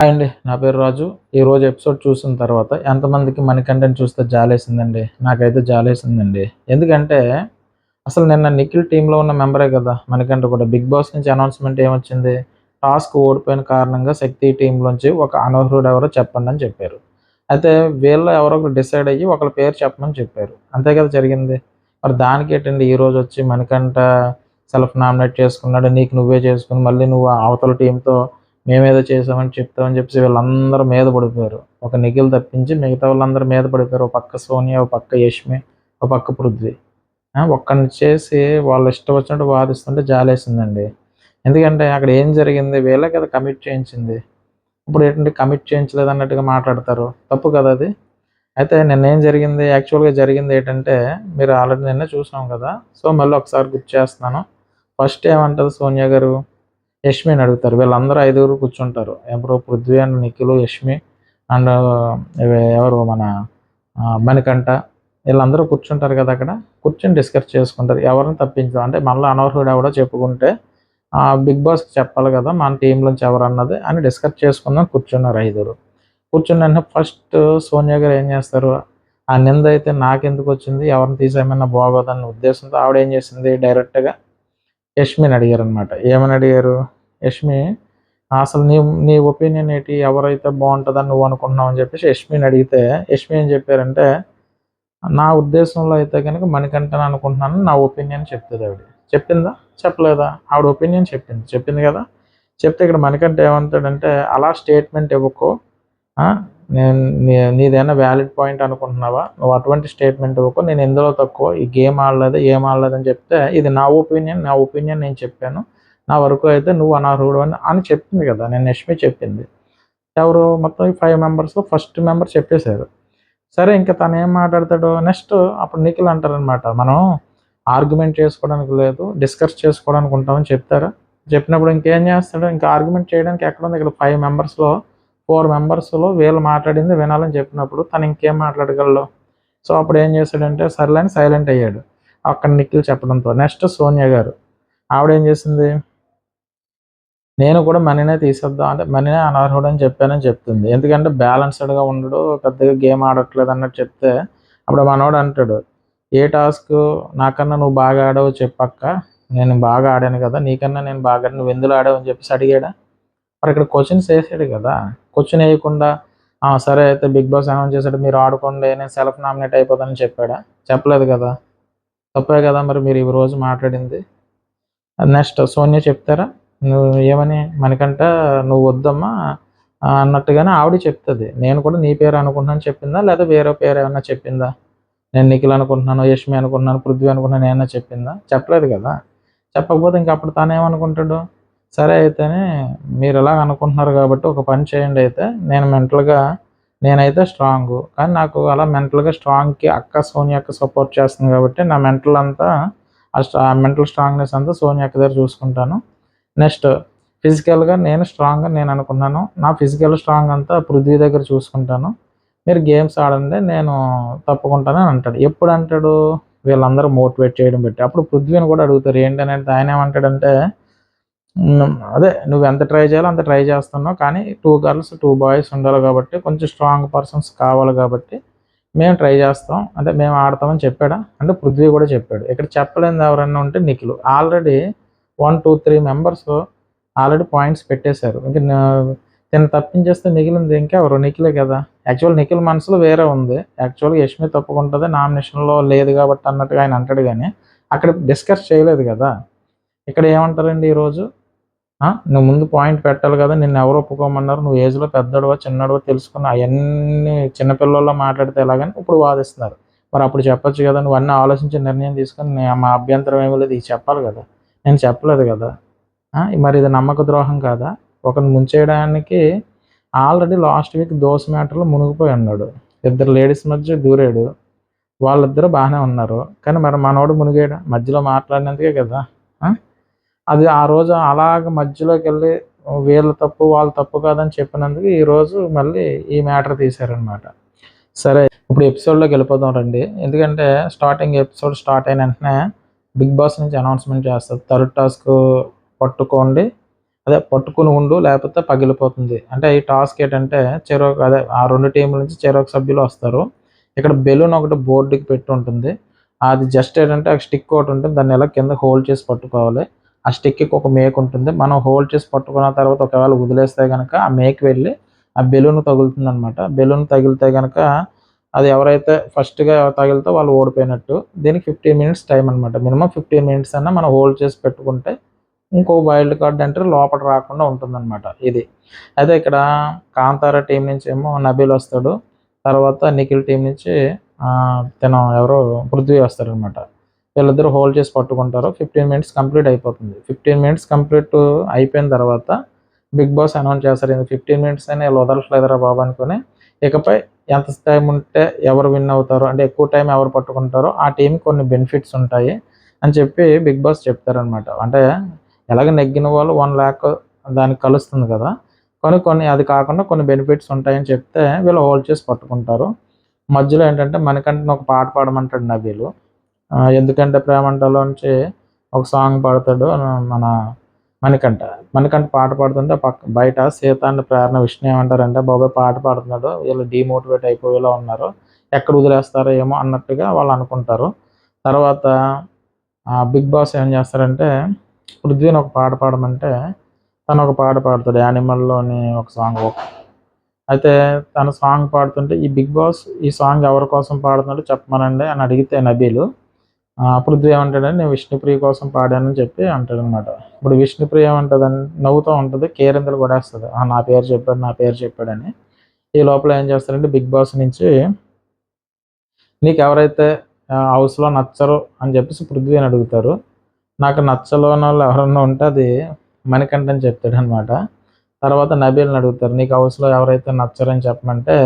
Hi అండి. నా పేరు రాజు. ఈరోజు ఎపిసోడ్ చూసిన తర్వాత ఎంతమందికి మణికంఠని చూస్తే జాలేసిందండి? నాకైతే జాలేసిందండి. ఎందుకంటే అసలు నిన్న నిఖిల్ టీంలో ఉన్న మెంబరే కదా మణికంఠ కూడా. బిగ్ బాస్ నుంచి అనౌన్స్‌మెంట్ ఏమొచ్చింది? టాస్క్ ఓడిపోయిన కారణంగా శక్తి టీంలోంచి ఒక అనర్హుడు ఎవరో చెప్పండి అని చెప్పారు. అయితే వీళ్ళలో ఎవరో ఒకరు డిసైడ్ అయ్యి ఒకళ్ళ పేరు చెప్పమని చెప్పారు. అంతే కదా జరిగింది. మరి దానికేంటండి ఈరోజొచ్చి మణికంఠ సెల్ఫ్ నామినేట్ చేసుకున్నాడు. నీకు నువ్వే చేసుకొని మళ్ళీ నువ్వు అవతల టీమ్‌తో మేమేదో చేసామని చెప్తామని చెప్పేసి వీళ్ళందరూ మీద పడిపోయారు. ఒక నిఖిల్ తప్పించి మిగతా వాళ్ళందరూ మీద పడిపోయారు. ఒక పక్క సోనియా, ఒక పక్క యష్మి, ఒక పక్క పృథ్వీ. ఒక్కడిని చేసి వాళ్ళు ఇష్టం వచ్చినట్టు వాదిస్తుంటే జాలేసిందండి. ఎందుకంటే అక్కడ ఏం జరిగింది? వీళ్ళే కదా కమిట్ చేయించింది. ఇప్పుడు ఏంటంటే కమిట్ చేయించలేదు అన్నట్టుగా మాట్లాడతారు. తప్పు కదా అది. అయితే నిన్నేం జరిగింది? యాక్చువల్‌గా జరిగింది ఏంటంటే మీరు ఆల్రెడీ నిన్నే చూసాం కదా! సో, మళ్ళీ ఒకసారి గుర్తు చేస్తున్నాను. ఫస్ట్ ఏమంటది సోనియా గారు? యష్మిని అడుగుతారు. వీళ్ళందరూ ఐదుగురు కూర్చుంటారు. ఎవరు? పృథ్వీ అండ్ నిఖిల్, యష్మి అండ్ ఎవరు మన మణికంఠ వీళ్ళందరూ కూర్చుంటారు కదా అక్కడ. కూర్చొని డిస్కస్ చేసుకుంటారు. ఎవరిని తప్పించాం అంటే మళ్ళీ అనర్హుడు ఎవడో చెప్పుకుంటే బిగ్ బాస్‌కి చెప్పాలి కదా! మన టీంలోంచి ఎవరన్నది అని డిస్కస్ చేసుకుందాం కూర్చున్నారు ఐదుగురు. కూర్చున్న వెంటనే ఫస్ట్ సోనియా గారు ఏం చేస్తారు? ఆ నింద అయితే నాకెందుకొచ్చింది? ఎవరిని తీసేయమన్నా బాగోదన్న ఉద్దేశంతో ఆవిడేం చేసింది డైరెక్ట్‌గా యష్మిని అడిగారనమాట. ఏమని అడిగారు? యష్మి అసలు నీ నీ ఒపీనియన్ ఏంటి? ఎవరైతే బావుంటదని నువ్వు అనుకుంటున్నావు అని చెప్పేసి యష్మిని అడిగితే, యష్మి ఏం చెప్పారంటే, నా ఉద్దేశంలో అయితే గనుక మణికంఠన్ అనుకుంటున్నాను. నా ఒపీనియన్ చెప్తదావిడ. చెప్పిందా? చెప్పలేదా? ఆవిడ ఒపీనియన్ చెప్పింది. చెప్పింది కదా! చెప్తే ఇక్కడ మణికంఠ ఏమంటాడంటే, అలా స్టేట్మెంట్ ఇవ్వకు. ఆ! నేను నీదేమన్నా వ్యాలిడ్ పాయింట్ అనుకుంటున్నావా? నువ్వు అటువంటి స్టేట్మెంట్ ఇవ్వకు. నేను ఎందులో తక్కువ, ఈ గేమ్ ఆడలేదు, ఏం ఆడలేదని చెప్తే, ఇది నా ఒపీనియన్. నా ఒపీనియన్ నేను చెప్పాను. నా వరకు అయితే నువ్వు అనర్హుడు అని చెప్పింది కదా! నిన్న యష్మి చెప్పింది. ఎవరు? మొత్తం ఈ 5 మెంబర్స్‌లో ఫస్ట్ మెంబర్ చెప్పేసారు. సరే ఇంక తనేం మాట్లాడతాడు? నెక్స్ట్ అప్పుడు నిఖిల్ అంటారనమాట. మనం ఆర్గ్యుమెంట్ చేసుకోవడానికి లేదు, డిస్కస్ చేసుకోవడానికి ఉంటామని చెప్తారా? చెప్పినప్పుడు ఇంకేం చేస్తాడు? ఇంకా ఆర్గ్యుమెంట్ చేయడానికి ఎక్కడుంది? ఇక్కడ 5 మెంబర్స్‌లో 4 మెంబర్స్‌లో వీళ్ళు మాట్లాడింది వినాలని చెప్పినప్పుడు తను ఇంకేం మాట్లాడగలడు? సో, అప్పుడు ఏం చేశాడంటే సర్లే అని సైలెంట్ అయ్యాడు. అక్కడ నిఖిల్ చెప్పడంతో. నెక్స్ట్ సోనియా గారు. ఆవిడేం చేసింది? నేను కూడా మనీనే తీసేద్దాం అంటే మనీనే అనర్హుడని చెప్పానని చెప్తుంది. ఎందుకంటే బ్యాలెన్స్‌డ్‌గా ఉండడు, పెద్దగా గేమ్ ఆడట్లేదు అన్నట్టు చెప్తే, అప్పుడు మనోడు అంటాడు, "ఏ టాస్కు నాకన్నా నువ్వు బాగా ఆడావో చెప్పక్క. నేను బాగా ఆడాను కదా! నీకన్నా నేను బాగా ఆడాను. నువ్వెందులో ఆడావు" అని చెప్పేసి అడిగాడా? మరి ఇక్కడ క్వెషన్స్ ఏసాడు కదా! క్వెషన్ ఏయకుండా, సరే అయితే బిగ్ బాస్ అనౌన్స్ చేసాడు మీరు ఆడుకోండి నేను సెల్ఫ్ నామినేట్ అయిపోతానని చెప్పాడా? చెప్పలేదు కదా! తప్పే కదా! మరి మీరు ఈ రోజు మాట్లాడింది. నెక్స్ట్ సోనియా చెప్తారా? నువ్వు ఏమని? "మనకంట నువ్వు వద్దమ్మా" అన్నట్టుగానే ఆవిడ చెప్తది. నేను కూడా నీ పేరు అనుకుంటున్నాను చెప్పిందా? లేదా వేరే పేరేమన్నా చెప్పిందా? నేను నిఖిల్ అనుకుంటున్నాను, యష్మి అనుకుంటున్నాను, పృథ్వీ అనుకుంటున్నాను ఏమన్నా చెప్పిందా? చెప్పలేదు కదా! చెప్పకపోతే ఇంక అప్పుడు తనేమనుకుంటాడు? సరే అయితేనే మీరిలాగ అనుకుంటున్నారు కాబట్టి ఒక పని చేయండి అయితే, నేనైతే స్ట్రాంగు. కానీ నాకు అలా మెంటల్‌గా స్ట్రాంగ్‌కి అక్క సోనియా అక్క సపోర్ట్ చేస్తుంది కాబట్టి నా మెంటల్ అంతా మెంటల్ స్ట్రాంగ్‌నెస్ అంతా సోనియా అక్క దగ్గర చూసుకుంటాను. నెక్స్ట్ ఫిజికల్‌గా నేను స్ట్రాంగ్ అని నేను అనుకున్నాను. నా ఫిజికల్ స్ట్రాంగ్ అంతా పృథ్వీ దగ్గర చూసుకుంటాను. మీరు గేమ్స్ ఆడండి నేను తప్పుకుంటానని అంటాడు. ఎప్పుడు అంటాడు? వీళ్ళందరూ మోటివేట్ చేయడం బట్టి. అప్పుడు పృథ్వీని కూడా అడుగుతారు ఏంటనంటే ఆయనేమంటాడంటే, అదే నువ్వెంత ట్రై చేయాలో అంత ట్రై చేస్తున్నావు. కానీ 2 గర్ల్స్, 2 బాయ్స్ ఉండాలి కాబట్టి కొంచెం స్ట్రాంగ్ పర్సన్స్ కావాలి కాబట్టి మేము ట్రై చేస్తాం. అంటే మేము ఆడతామని చెప్పాడా? అంటే పృథ్వీ కూడా చెప్పాడు. ఇక్కడ చెప్పలేనిది ఎవరన్నా ఉంటే Nikhil. Already 1, 2, 3 members already points పెట్టేశారు. ఇంక తిను తప్పించేస్తే మిగిలింది ఇంకెవరు? నిఖిలే కదా! నిఖిల్ మనసులో వేరే ఉంది. యాక్చువల్‌గా యష్మి తప్పుకుంటది. నామినేషన్‌లో లేదు కాబట్టి అన్నట్టుగా ఆయన అంటాడు గానీ, అక్కడ డిస్కస్ చేయలేదు కదా! ఇక్కడ ఏమంటారండి ఈరోజు? నువ్వు ముందు పాయింట్ పెట్టాలి కదా! నిన్నెవరు ఒప్పుకోమన్నారు? నువ్వు ఏజ్‌లో పెద్దోడివా, చిన్నోడివా తెలుసుకుని అయన్నీ చిన్న పిల్లోల్లా మాట్లాడితే ఎలాగని ఇప్పుడు వాదిస్తున్నారు. మరి అప్పుడు చెప్పొచ్చు కదా! నువ్వన్నీ ఆలోచించి నిర్ణయం తీసుకొని మా అభ్యంతరం ఏమీ లేదు ఇది చెప్పాలి కదా! నేను చెప్పలేదు కదా! మరి ఇది నమ్మక ద్రోహం కాదా? ఒకరిని ముంచేయడానికి ఆల్రెడీ లాస్ట్ వీక్ దోస్ మ్యాటర్‌లో మునిగిపోయి ఉన్నాడు. ఇద్దరు లేడీస్ మధ్య దూరాడు. వాళ్ళిద్దరూ బానే ఉన్నారు. కానీ మరి మనోడు మునిగాడా? మధ్యలో మాట్లాడినందుకే కదా! ఆ! అది ఆ రోజు అలాగ మధ్యలోకెళ్ళి వీళ్ళ తప్పు, వాళ్ళ తప్పు కాదని చెప్పినందుకు ఈరోజు మళ్ళీ ఈ మ్యాటర్ తీశారనమాట. సరే ఇప్పుడు ఎపిసోడ్‌లోకి వెళ్ళిపోదాం రండి. ఎందుకంటే స్టార్టింగ్ ఎపిసోడ్ స్టార్ట్ అయిన వెంటనే బిగ్ బాస్ నుంచి అనౌన్స్‌మెంట్ చేస్తారు. థర్డ్ టాస్క్ పట్టుకోండి. అదే పట్టుకుని ఉండు లేకపోతే పగిలిపోతుంది. అంటే ఈ టాస్క్ ఏంటంటే అదే ఆ 2 టీముల నుంచి చెరొక సభ్యులు వస్తారు. ఇక్కడ బెలూన్ ఒకటి బోర్డ్‌కి పెట్టి ఉంటుంది. అది జస్ట్ ఏంటంటే ఆ స్టిక్ ఒకటి ఉంటుంది. దాన్ని ఇలా కింద హోల్డ్ చేసి పట్టుకోవాలి. ఆ స్టిక్‌కి ఒక మేక్ ఉంటుంది. మనం హోల్డ్ చేసి పట్టుకున్న తర్వాత ఒకవేళ వదిలేస్తే గనక ఆ మేక్ వెళ్ళి ఆ బెలూన్ తగులుతుందనమాట. బెలూన్ తగిలితే గనక అది ఎవరైతే ఫస్ట్‌గా తగిలితే వాళ్ళు ఓడిపోయినట్టు. దీనికి 15 మినిట్స్ టైమ్ అనమాట. మినిమమ్ 15 మినిట్స్ అన్నా మనం హోల్డ్ చేసి పెట్టుకుంటే ఇంకో వైల్డ్ కార్డ్ ఎంట్రీ లోపట రాకుండా ఉంటుందనమాట ఇది. అయితే ఇక్కడ కాంతార టీం నుంచేమో నబీల్ వస్తాడు. తర్వాత నిఖిల్ టీం నుంచి ఎవరో పృథ్వీ వస్తారనమాట. వీళ్ళిద్దరూ హోల్డ్ చేసి పట్టుకుంటారు. 15 మినిట్స్ కంప్లీట్ అయిపోతుంది. 15 మినిట్స్ కంప్లీట్ అయిపోయిన తర్వాత బిగ్ బాస్ అనౌన్స్ చేస్తారు. ఇది 15 మినిట్స్ అయినా వీళ్ళు వదలట్లేదురా బాబు అనుకోని, ఇకపై ఎంత టైం ఉంటే ఎవరు విన్ అవుతారో, అంటే ఎక్కువ టైం ఎవరు పట్టుకుంటారో ఆ టీంకి కొన్ని బెనిఫిట్స్ ఉంటాయి అని చెప్పి బిగ్ బాస్ చెప్తారనమాట. అంటే ఎలాగ నెగ్గిన వాళ్ళు 1,00,000 దానికి కలుస్తుంది కదా! కొన్ని అది కాకుండా కొన్ని బెనిఫిట్స్ ఉంటాయని చెప్తే వీళ్ళు హోల్డ్ చేసి పట్టుకుంటారు. మధ్యలో ఏంటంటే మణికంఠన్ ఒక పాట పాడమంటాడు నబీలు. 'ఎందుకంటే ప్రేమంట'లోంచి ఒక సాంగ్ పాడతాడు మన మణికంఠ. మణికంఠ పాట పాడుతుంటే బయట సీత అండ్ ప్రేరణ, విష్ణు ఏమంటారంటే, బాబోయ్ పాట పాడుతున్నాడు, వీళ్ళు డీమోటివేట్ అయిపోయేలా ఉన్నారు, ఎక్కడ వదిలేస్తారో ఏమో అన్నట్టుగా వాళ్ళు అనుకుంటారు. తర్వాత బిగ్ బాస్ ఏం చేస్తారంటే పృథ్వీని ఒక పాట పాడమంటే తను ఒక పాట పాడతాడు 'యానిమల్'లోని ఒక సాంగ్. అయితే తను సాంగ్ పాడుతుంటే ఈ బిగ్ బాస్ ఈ సాంగ్ ఎవరి కోసం పాడుతున్నాడో చెప్పమనండి అని అడిగితే నబీలు, పృథ్వీ ఏమంటాడంటే నేను విష్ణుప్రియ కోసం పాడానని చెప్పి అంటాడనమాట. ఇప్పుడు విష్ణుప్రియ ఏమంటదని నవ్వుతూ ఉంటుంది, కేరింతలు కొట్టేస్తది. నా పేరు చెప్పాడు, నా పేరు చెప్పాడని. ఈ లోపల ఏం చేస్తారంటే బిగ్ బాస్ నుంచి నీకెవరైతే హౌస్‌లో నచ్చరు అని చెప్పేసి పృథ్వీని అడుగుతారు. నాకు నచ్చలోనోళ్ళు ఎవరన్నా ఉంటే అది మణికంఠ అని చెప్తాడనమాట. తర్వాత నబీల్‌ని అడుగుతారు. నీకు హౌస్‌లో ఎవరైతే నచ్చరని చెప్పమంటే,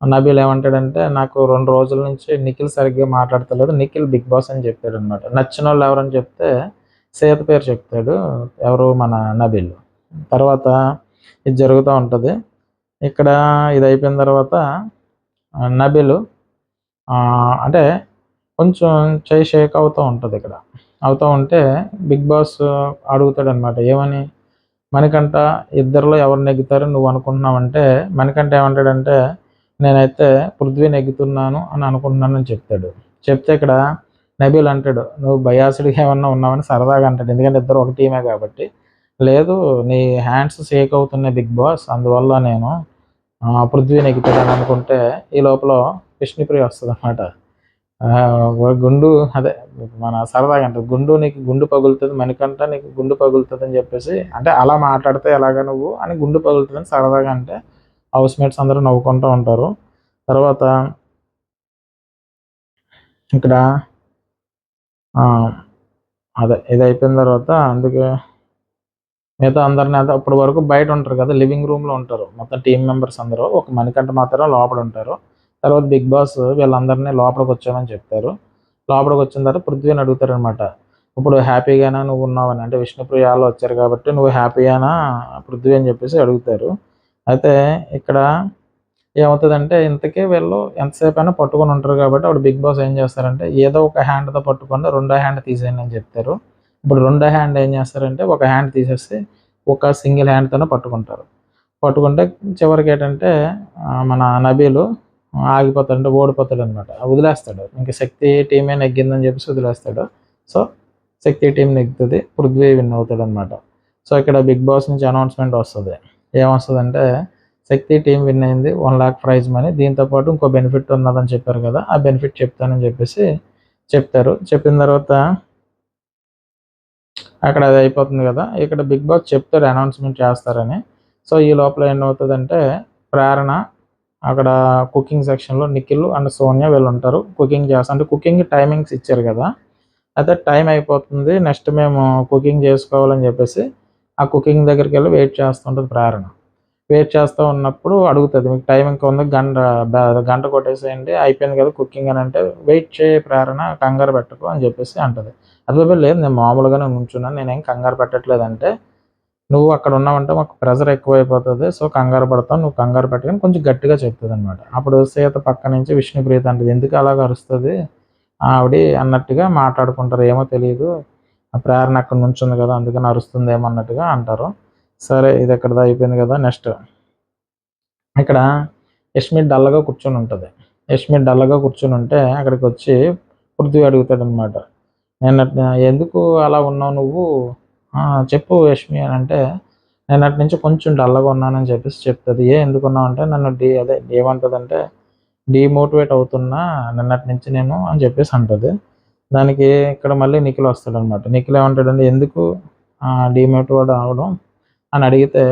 నబీల్ ఏమంటాడంటే, నాకు 2 రోజుల నుంచి నిఖిల్ సరిగ్గా మాట్లాడతలేడు. నిఖిల్ బిగ్ బాస్ అని చెప్పాడనమాట. నచ్చినోళ్ళు ఎవరని చెప్తే సీత పేరు చెప్తాడు. ఎవరు మన నబీల్. తర్వాత ఇది జరుగుతా ఉంటది. ఇక్కడ ఇది అయిపోయిన తర్వాత నబీలు అంటే కొంచెం చెయ్యి షేక్ అవుతూ ఉంటదిక్కడ. అవుతా ఉంటే బిగ్ బాస్ అడుగుతాడనమాట. ఏమని? మణికంఠ ఇద్దరిలో ఎవరు నెగ్గుతారో నువ్వు అనుకుంటున్నావంటే, మణికంఠ ఏమంటాడంటే, నేనైతే పృథ్వీ నెగ్గుతున్నాను అని అనుకుంటున్నానని చెప్తాడు. చెప్తే ఇక్కడ నబీల్ అంటాడు, నువ్వు బయాస్డ్‌గా ఏమన్నా ఉన్నావని సరదాగా అంటాడు. ఎందుకంటే ఇద్దరు ఒక టీమే కాబట్టి. లేదు నీ హ్యాండ్స్ షేక్ అవుతున్నాయి బిగ్ బాస్, అందువల్ల నేను పృథ్వీ నెగ్గుతాడని అనుకుంటే ఈ లోపల విష్ణుప్రియ వస్తదనమాట. గుండు అదే మన సరదాగా అంటారు. నీకు గుండు పగులుతది మణికంఠ, నీకు గుండు పగులుతదని చెప్పేసి, అంటే అలా మాట్లాడితే ఎలాగా నువ్వు అని గుండు పగులుతదని సరదాగా అంటే హౌస్‌మేట్స్ అందరూ నవ్వుకుంటూ ఉంటారు. తర్వాత ఇక్కడ అదే ఇది అయిపోయిన తర్వాత అందుకే మిగతా అందరిని అదే అప్పటి వరకు బయట ఉంటారు కదా! లివింగ్ రూమ్‌లో ఉంటారు. మొత్తం టీమ్ మెంబర్స్ అందరూ. ఒక మణికంఠ మాత్రం లోపల ఉంటారు. తర్వాత బిగ్ బాస్ వీళ్ళందరినీ లోపలికొచ్చామని చెప్తారు. లోపలికొచ్చిన తర్వాత పృథ్వీని అడుగుతారనమాట. ఇప్పుడు హ్యాపీగానా నువ్వున్నావని? అంటే విష్ణుప్రియ ఆళ్ళు వచ్చారు కాబట్టి నువ్వు హ్యాపీయేనా పృథ్వీ అని చెప్పేసి అడుగుతారు. అయితే ఇక్కడ ఏమవుతదంటే ఇంతకీ వీళ్ళు ఎంతసేపైనా పట్టుకొని ఉంటారు కాబట్టి అప్పుడు బిగ్ బాస్ ఏం చేస్తారంటే ఏదో ఒక హ్యాండ్‌తో పట్టుకోండి, రెండో హ్యాండ్ తీసేయండి అని చెప్తారు. ఇప్పుడు రెండో హ్యాండ్ ఏం చేస్తారంటే ఒక హ్యాండ్ తీసేసి ఒక సింగిల్ హ్యాండ్‌తోనే పట్టుకుంటారు. పట్టుకుంటే చివరికేంటంటే మన నబీలు ఆగిపోతాడు. అంటే ఓడిపోతాడనమాట. వదిలేస్తాడు. ఇంక శక్తి టీమే నెగ్గిందని చెప్పేసి వదిలేస్తాడు. సో, శక్తి టీమ్ నెగ్గుతది. పృథ్వీ విన్ అవుతాడనమాట. సో, ఇక్కడ బిగ్ బాస్ నుంచి అనౌన్స్‌మెంట్ వస్తది. ఏమొస్తదంటే శక్తి టీమ్ విన్ అయింది. 1,00,000 ప్రైజ్ మనీ. దీంతో పాటు ఇంకో బెనిఫిట్ ఉన్నదని చెప్పారు కదా! ఆ బెనిఫిట్ చెప్తానని చెప్పేసి చెప్తారు. చెప్పిన తర్వాత అక్కడ అది అయిపోతుంది కదా! ఇక్కడ బిగ్ బాస్ చెప్తాడు అనౌన్స్‌మెంట్ చేస్తారని. సో, ఈ లోపల ఏమవుతదంటే ప్రేరణ అక్కడ కుకింగ్ సెక్షన్‌లో నిఖిల్ అండ్ సోనియా వీళ్ళుంటారు. కుకింగ్ చేస్తా అంటే కుకింగ్ టైమింగ్స్ ఇచ్చారు కదా! అయితే టైం అయిపోతుంది. నెక్స్ట్ మేము కుకింగ్ చేసుకోవాలని చెప్పేసి ఆ కుకింగ్ దగ్గరికెళ్ళి వెయిట్ చేస్తుంటది ప్రేరణ. వెయిట్ చేస్తూ ఉన్నప్పుడు అడుగుతది. మీకు టైం ఇంకా ఉంది. గంట కొట్టేసేయండి. అయిపోయింది కదా కుకింగ్ అని అంటే, వెయిట్ చేయి ప్రేరణ కంగారు పెట్టకు అని చెప్పేసి అంటది. అబ్బబ్బే! లేదు నేను మామూలుగానే నుంచున్నాను. నేనేం కంగారు పెట్టట్లేదంటే, నువ్వు అక్కడ ఉన్నావంటే మాకు ప్రెషర్ ఎక్కువైపోతది. సో, కంగారు పడతావు. నువ్వు కంగారు పెట్టకని కొంచెం గట్టిగా చెప్తదనమాట. అప్పుడు సీత పక్క నుంచి విష్ణుప్రియ అంటది. ఎందుకు అలాగ అరుస్తది ఆవిడి అన్నట్టుగా మాట్లాడుకుంటారు. ఏమో తెలీదు. ఆ ప్రేరణ అక్కడ నుంచుంది కదా! అందుకని అరుస్తుందేమో అన్నట్టుగా అంటారు. సరే ఇది ఎక్కడదా అయిపోయింది కదా. నెక్స్ట్ ఇక్కడ యష్మి డల్గా కూర్చొని ఉంటుంది. యష్మి డల్గా కూర్చొని ఉంటే అక్కడికి వచ్చి పృథ్వీ అడుగుతాడు అనమాట, నేను ఎందుకు అలా ఉన్నావు నువ్వు, చెప్పు యష్మి అని అంటే, నేను అటు నుంచి కొంచెం డల్గా ఉన్నానని చెప్పేసి చెప్తుంది. ఎందుకున్నావు అంటే, నన్ను అదే ఏమంటుందంటే డీమోటివేట్ అవుతున్నా నిన్నటి నుంచి నేను అని చెప్పేసి అంటుంది. దానికి ఇక్కడ మళ్ళీ నిఖిల్ వస్తాడనమాట. నిఖిల్ ఏమంటాడంటే, ఎందుకు డీమోటివేట్ అవడం అని అడిగితే,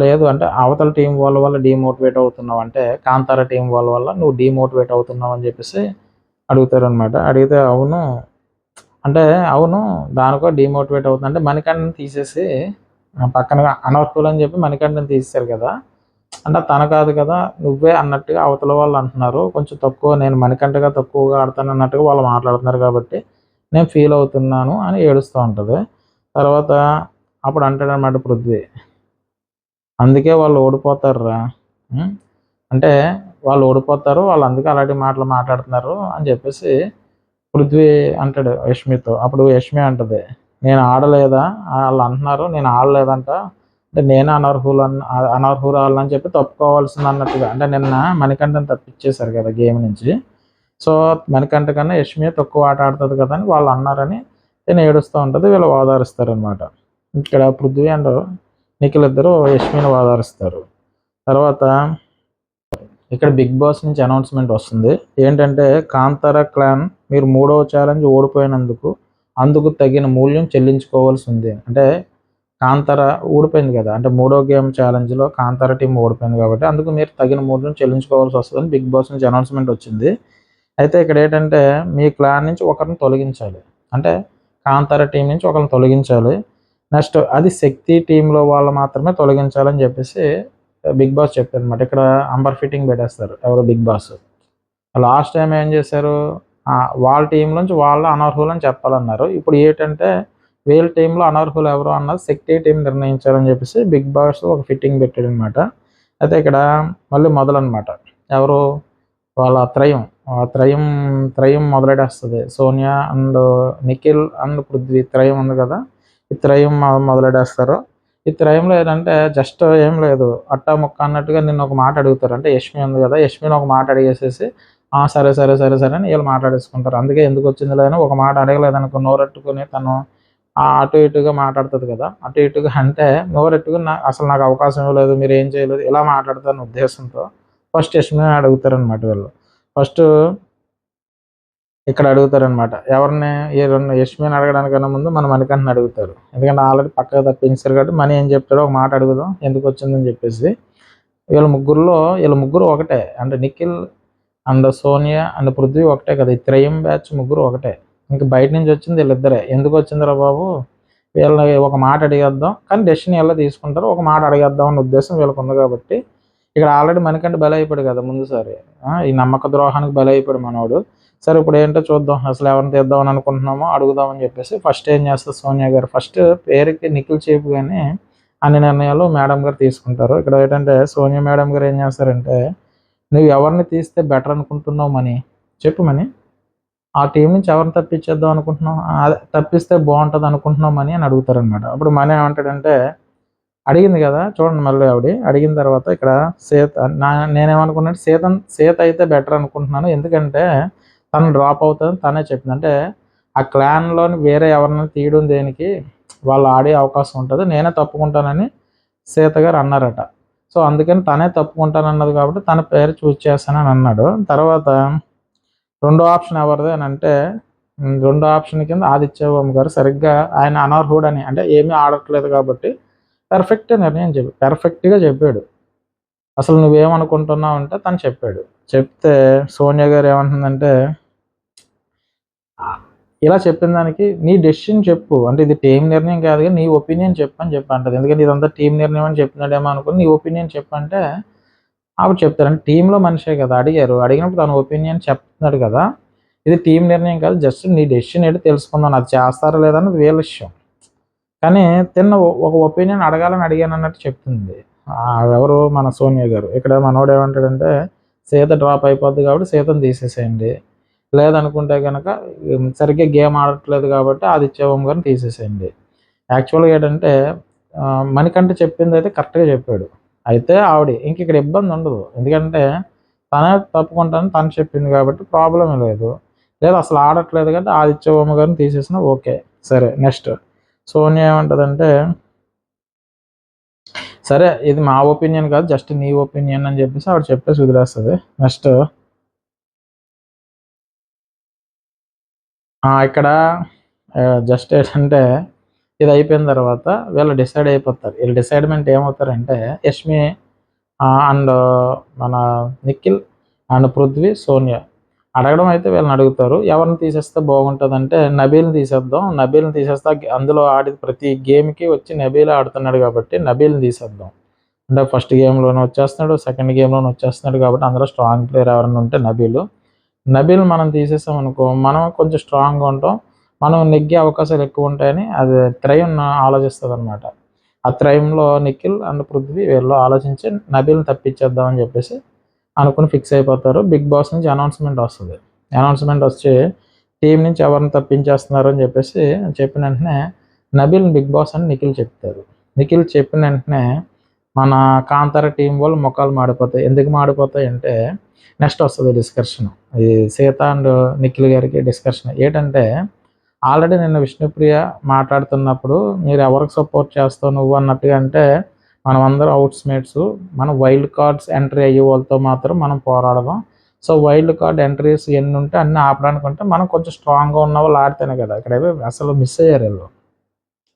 లేదు అంటే అవతల టీం వల్ల డీమోటివేట్ అవుతున్నావు అంటే కాంతార టీం వల్ల నువ్వు డీమోటివేట్ అవుతున్నావు అని చెప్పేసి అడుగుతారనమాట. అడిగితే అవును అంటే, అవును దానికో డీమోటివేట్ అవుతుంది అంటే మణికంఠని తీసేసి పక్కన అనర్హులు అని చెప్పి మణికంఠని తీసేశారు కదా, అంటే తన కాదు కదా నువ్వే అన్నట్టుగా అవతల వాళ్ళు అంటున్నారు, కొంచెం తక్కువ నేను మణికంఠగా తక్కువగా ఆడతాను అన్నట్టుగా వాళ్ళు మాట్లాడుతున్నారు కాబట్టి నేను ఫీల్ అవుతున్నాను అని ఏడుస్తూ ఉంటుంది. తర్వాత అప్పుడు అంటాడనమాట పృథ్వీ, అందుకే వాళ్ళు ఓడిపోతారురా, అంటే వాళ్ళు ఓడిపోతారు, వాళ్ళు అందుకే అలాంటి మాటలు మాట్లాడుతున్నారు అని చెప్పేసి పృథ్వీ అంటాడు యష్మితో. అప్పుడు యష్మి అంటది, నేను ఆడలేదా, వాళ్ళు అంటున్నారు నేను ఆడలేదంట, అంటే నేనే అనర్హురాలు అని చెప్పి తప్పుకోవాల్సింది అన్నట్టుగా, అంటే నిన్న మణికంఠని తప్పించేశారు కదా గేమ్ నుంచి, సో మణికంఠ కన్నా యష్మి తక్కువ ఆట ఆడుతుంది కదా అని వాళ్ళు అన్నారని నేను ఏడుస్తూ ఉంటుంది. వీళ్ళు ఓదారుస్తారనమాట. ఇక్కడ పృథ్వీ అండ్ నిఖిల్ ఇద్దరు యష్మిని ఓదారుస్తారు. తర్వాత ఇక్కడ బిగ్ బాస్ నుంచి అనౌన్స్మెంట్ వస్తుంది. ఏంటంటే, కాంతార క్లాన్ మీరు 3వ ఛాలెంజ్ ఓడిపోయినందుకు అందుకు తగిన మూల్యం చెల్లించుకోవాల్సి ఉంది. అంటే కాంతార ఓడిపోయింది కదా, అంటే 3వ గేమ్ ఛాలెంజ్లో కాంతార టీం ఓడిపోయింది కాబట్టి అందుకు మీరు తగిన మూల్యం చెల్లించుకోవాల్సి వస్తుందని బిగ్ బాస్ నుంచి అనౌన్స్మెంట్ వచ్చింది. అయితే ఇక్కడ ఏంటంటే, మీ క్లాన్ నుంచి ఒకరిని తొలగించాలి, అంటే కాంతార టీం నుంచి ఒకరిని తొలగించాలి. నెక్స్ట్ అది శక్తి టీంలో వాళ్ళు మాత్రమే తొలగించాలని చెప్పేసి బిగ్ బాస్ చెప్పారు అనమాట. ఇక్కడ అంబర్ ఫిట్టింగ్ పెట్టేస్తారు ఎవరు, బిగ్ బాస్. లాస్ట్ టైం ఏం చేశారు, వాళ్ళ టీం నుంచి వాళ్ళ అనర్హులు అని చెప్పాలన్నారు. ఇప్పుడు ఏంటంటే వీళ్ళ టీంలో అనర్హులు ఎవరు అన్నది శక్తి టీం నిర్ణయించాలని చెప్పేసి బిగ్ బాస్ ఒక ఫిట్టింగ్ పెట్టాడు అనమాట. అయితే ఇక్కడ మళ్ళీ మొదలన్నమాట, ఎవరు వాళ్ళ త్రయం మొదలెడేస్తుంది. సోనియా అండ్ నిఖిల్ అండ్ పృథ్వీ త్రయం ఉంది కదా, ఈ త్రయం మొదలెడేస్తారు. ఈ త్రయంలో ఏంటంటే జస్ట్ ఏం లేదు, అట్టా ముక్క అన్నట్టుగా నిన్ను ఒక మాట అడుగుతారు. అంటే యష్మి ఉంది కదా, యష్మిని ఒక మాట అడిగేసేసి సరే సరే సరే సరే అని వీళ్ళు మాట్లాడేసుకుంటారు. అందుకే ఎందుకు వచ్చింది లేదని ఒక మాట అడగలేదనుకో నోరెట్టుకుని తను అటు ఇటుగా మాట్లాడుతుంది కదా, అటు ఇటుగా అంటే నోరెట్టుకుని అసలు నాకు అవకాశం ఇవ్వలేదు, మీరు ఏం చేయలేదు ఇలా మాట్లాడతారని ఉద్దేశంతో ఫస్ట్ యష్మిని అడుగుతారనమాట వీళ్ళు. ఫస్ట్ ఇక్కడ అడుగుతారనమాట ఎవరిని, యష్మిని అడగడానికన్నా ముందు మన మణికంఠని అడుగుతారు. ఎందుకంటే ఆల్రెడీ పక్కగా తప్పించారు కాబట్టి మనీ ఏం చెప్తాడో ఒక మాట అడుగుదాం ఎందుకు వచ్చిందని చెప్పేసి. వీళ్ళ ముగ్గురు ఒకటే, అంటే నిఖిల్ అండ్ సోనియా అండ్ పృథ్వీ ఒకటే కదా, ఈ త్రయం బ్యాచ్ ముగ్గురు ఒకటే. ఇంక బయట నుంచి వచ్చింది వీళ్ళిద్దరే. ఎందుకు వచ్చిందిరా బాబు, వీళ్ళని ఒక మాట అడిగేద్దాం, కానీ డెసిషన్ ఎలా తీసుకుంటారో ఒక మాట అడిగేద్దాం అన్న ఉద్దేశం వీళ్ళకి ఉంది కాబట్టి. ఇక్కడ ఆల్రెడీ మణికంఠ బలైపోయాడు కదా ముందుసారి, ఈ నమ్మక ద్రోహానికి బలైపోయాడు మనోడు. సరే ఇప్పుడు ఏంటో చూద్దాం, అసలు ఎవరిని తీద్దామని అనుకుంటున్నామో అడుగుదామని చెప్పేసి ఫస్ట్ ఏం చేస్తారు సోనియా గారు, ఫస్ట్ పేరుకి నిఖిల్ చేపు కానీ అన్ని నిర్ణయాలు మేడం గారు తీసుకుంటారు. ఇక్కడ ఏంటంటే సోనియా మేడం గారు ఏం చేస్తారంటే, నువ్వు ఎవరిని తీస్తే బెటర్ అనుకుంటున్నావు మనీ, చెప్పు మనీ, ఆ టీం నుంచి ఎవరిని తప్పించేద్దాం అనుకుంటున్నావు, అదే తప్పిస్తే బాగుంటుంది అనుకుంటున్నావు మనీ అని అడుగుతారనమాట. అప్పుడు మనీ ఏమంటాడంటే, అడిగింది కదా చూడండి మళ్ళీ ఆవిడ అడిగిన తర్వాత ఇక్కడ నేనేమనుకున్నాను, సీత అయితే బెటర్ అనుకుంటున్నాను, ఎందుకంటే తను డ్రాప్ అవుతుందని తనే చెప్పింది. అంటే ఆ క్లాన్లోని వేరే ఎవరినైనా తీయడం దేనికి, వాళ్ళు ఆడే అవకాశం ఉంటుంది, నేనే తప్పుకుంటానని సీత గారు అన్నారట. సో అందుకని తనే తప్పుకుంటానన్నది కాబట్టి తన పేరు చూస్ చేస్తానని అన్నాడు. తర్వాత రెండో ఆప్షన్ ఎవరిది అని అంటే, రెండో ఆప్షన్ కింద ఆదిత్యవర్మ గారు సరిగ్గా ఆయన అనర్హుడు అని, అంటే ఏమీ ఆడట్లేదు కాబట్టి పర్ఫెక్ట్గా చెప్పాడు. అసలు నువ్వేమనుకుంటున్నావు అంటే తను చెప్పాడు. చెప్తే సోనియా గారు ఏమంటుందంటే, ఇలా చెప్పిన దానికి నీ డెసిషన్ చెప్పు, అంటే ఇది టీం నిర్ణయం కాదు కానీ నీ ఒపీనియన్ చెప్పని చెప్పంటది. ఎందుకంటే ఇదంతా టీం నిర్ణయం అని చెప్పినాడేమో అనుకుని నీ ఒపీనియన్ చెప్పంటే ఆవిడ చెప్తారు. అంటే టీంలో మనిషే కదా, అడిగినప్పుడు తన ఒపీనియన్ చెప్తున్నాడు కదా, ఇది టీం నిర్ణయం కాదు, జస్ట్ నీ డెసిషన్ ఏంటి తెలుసుకుందాం, అది చేస్తారా లేదా అన్నది వేరే విషయం, కానీ ఒక ఒపీనియన్ అడగాలని అడిగాను అన్నట్టు చెప్తుంది ఎవరు, మన సోనియా గారు. ఇక్కడ మనోడు ఏమంటాడంటే, సీత డ్రాప్ అయిపోద్ది కాబట్టి సీతను తీసేసేయండి, లేదనుకుంటే కనుక సరిగ్గా గేమ్ ఆడట్లేదు కాబట్టి ఆదిత్యవర్మ గారిని తీసేసేయండి. యాక్చువల్గా ఏంటంటే మణికంఠ చెప్పింది అయితే కరెక్ట్గా చెప్పాడు. అయితే ఆవిడ ఇంక ఇక్కడ ఇబ్బంది ఉండదు, ఎందుకంటే తనే తప్పుకుంటాను తను చెప్పింది కాబట్టి ప్రాబ్లం లేదు. లేదు అసలు ఆడట్లేదు కాబట్టి ఆదిత్యవర్మ గారిని తీసేసినా ఓకే. సరే నెక్స్ట్ సోనియా ఏమంటదంటే, సరే ఇది మా ఒపీనియన్ కాదు జస్ట్ నీ ఒపీనియన్ అని చెప్పేసి ఆవిడ చెప్పేసి వదిలేస్తుంది. నెక్స్ట్ ఇక్కడ జస్ట్ ఏంటంటే ఇది అయిపోయిన తర్వాత వీళ్ళు డిసైడ్ అయిపోతారు. వీళ్ళు డిసైడ్మెంట్ ఏమవుతారంటే యష్మి అండ్ మన నిఖిల్ అండ్ పృథ్వీ సోనియా అడగడం అయితే వీళ్ళని అడుగుతారు. ఎవరిని తీసేస్తే బాగుంటుందంటే నబీల్ని తీసేద్దాం, నబీల్ని తీసేస్తే అందులో ఆడి ప్రతి గేమ్కి వచ్చి నబీల్ ఆడుతున్నాడు కాబట్టి నబీల్ని తీసేద్దాం. అంటే ఫస్ట్ గేమ్లోనే వచ్చేస్తున్నాడు, సెకండ్ గేమ్లోనే వచ్చేస్తున్నాడు కాబట్టి అందులో స్ట్రాంగ్ ప్లేయర్ ఎవరైనా ఉంటే నబీల్ మనం తీసేసాం అనుకో మనం కొంచెం స్ట్రాంగ్గా ఉంటాం, మనం నెగ్గే అవకాశాలు ఎక్కువ ఉంటాయని అది త్రయం ఆలోచిస్తుంది అనమాట. ఆ త్రయంలో నిఖిల్ అండ్ పృథ్వీ వీళ్ళు ఆలోచించి నబీల్ని తప్పించేద్దామని చెప్పేసి అనుకుని ఫిక్స్ అయిపోతారు. బిగ్ బాస్ నుంచి అనౌన్స్మెంట్ వస్తుంది. అనౌన్స్మెంట్ వచ్చి టీం నుంచి ఎవరిని తప్పించేస్తున్నారు అని చెప్పేసి చెప్పిన వెంటనే నబీల్ని బిగ్ బాస్ అని నిఖిల్ చెప్తారు. నిఖిల్ చెప్పిన వెంటనే మన కాంతార టీం వాళ్ళు ముఖాలు మాడిపోతాయి. ఎందుకు మాడిపోతాయి అంటే నెక్స్ట్ వస్తుంది డిస్కషన్. ఈ సీత అండ్ నిఖిల్ గారికి డిస్కషన్ ఏంటంటే, ఆల్రెడీ నిన్న విష్ణుప్రియ మాట్లాడుతున్నప్పుడు మీరు ఎవరికి సపోర్ట్ చేస్తావు నువ్వు అన్నట్టుగా అంటే మనం అందరం అవుట్స్మేట్స్, మనం వైల్డ్ కార్డ్స్ ఎంట్రీ అయ్యే వాళ్ళతో మాత్రం మనం పోరాడదాం. సో వైల్డ్ కార్డ్ ఎంట్రీస్ ఎన్ని ఉంటే అన్ని ఆపడానికి ఉంటే మనం కొంచెం స్ట్రాంగ్గా ఉన్న వాళ్ళు ఆడితేనే కదా. ఇక్కడ అసలు మిస్ అయ్యారు వీళ్ళు.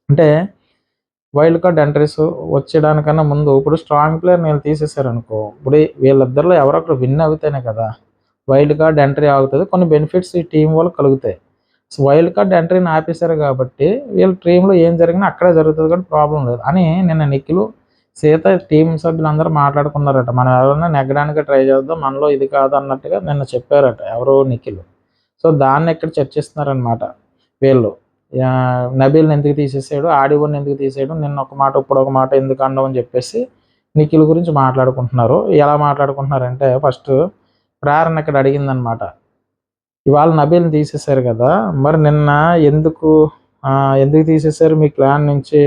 అంటే వైల్డ్ కార్డ్ ఎంట్రీస్ వచ్చేదానికన్నా ముందు ఇప్పుడు స్ట్రాంగ్ ప్లేయర్ నేను తీసేశారు అనుకో, ఇప్పుడు వీళ్ళిద్దరిలో ఎవరో ఒకరు విన్ అవుతేనే కదా వైల్డ్ కార్డ్ ఎంట్రీ ఆగుతుంది. కొన్ని బెనిఫిట్స్ ఈ టీం వాళ్ళు కలుగుతాయి. సో వైల్డ్ కార్డ్ ఎంట్రీని ఆపేశారు కాబట్టి వీళ్ళ టీంలో ఏం జరిగినా అక్కడే జరుగుతుంది కాబట్టి ప్రాబ్లం లేదు అని నిన్న నిఖిల్ సీత టీం సభ్యులందరూ మాట్లాడుకున్నారట. మనం ఎవరైనా నెగ్గడానికి ట్రై చేద్దాం, మనలో ఇది కాదు అన్నట్టుగా నిన్న చెప్పారట ఎవరో నిఖిల్. సో దాన్ని ఇక్కడ చర్చిస్తున్నారనమాట వీళ్ళు. నబీల్ని ఎందుకు తీసేసాడు, ఆడివోని ఎందుకు తీసేయడం, నిన్న ఒక మాట ఇప్పుడు ఒక మాట ఎందుకు అనడం అని చెప్పేసి నిఖిల్ గురించి మాట్లాడుకుంటున్నారు. ఎలా మాట్లాడుకుంటున్నారంటే ఫస్ట్ ప్రేరణ ఇక్కడ అడిగిందనమాట, ఇవాళ నబీల్ని తీసేశారు కదా మరి నిన్న ఎందుకు ఎందుకు తీసేశారు మీ క్లాన్ నుంచి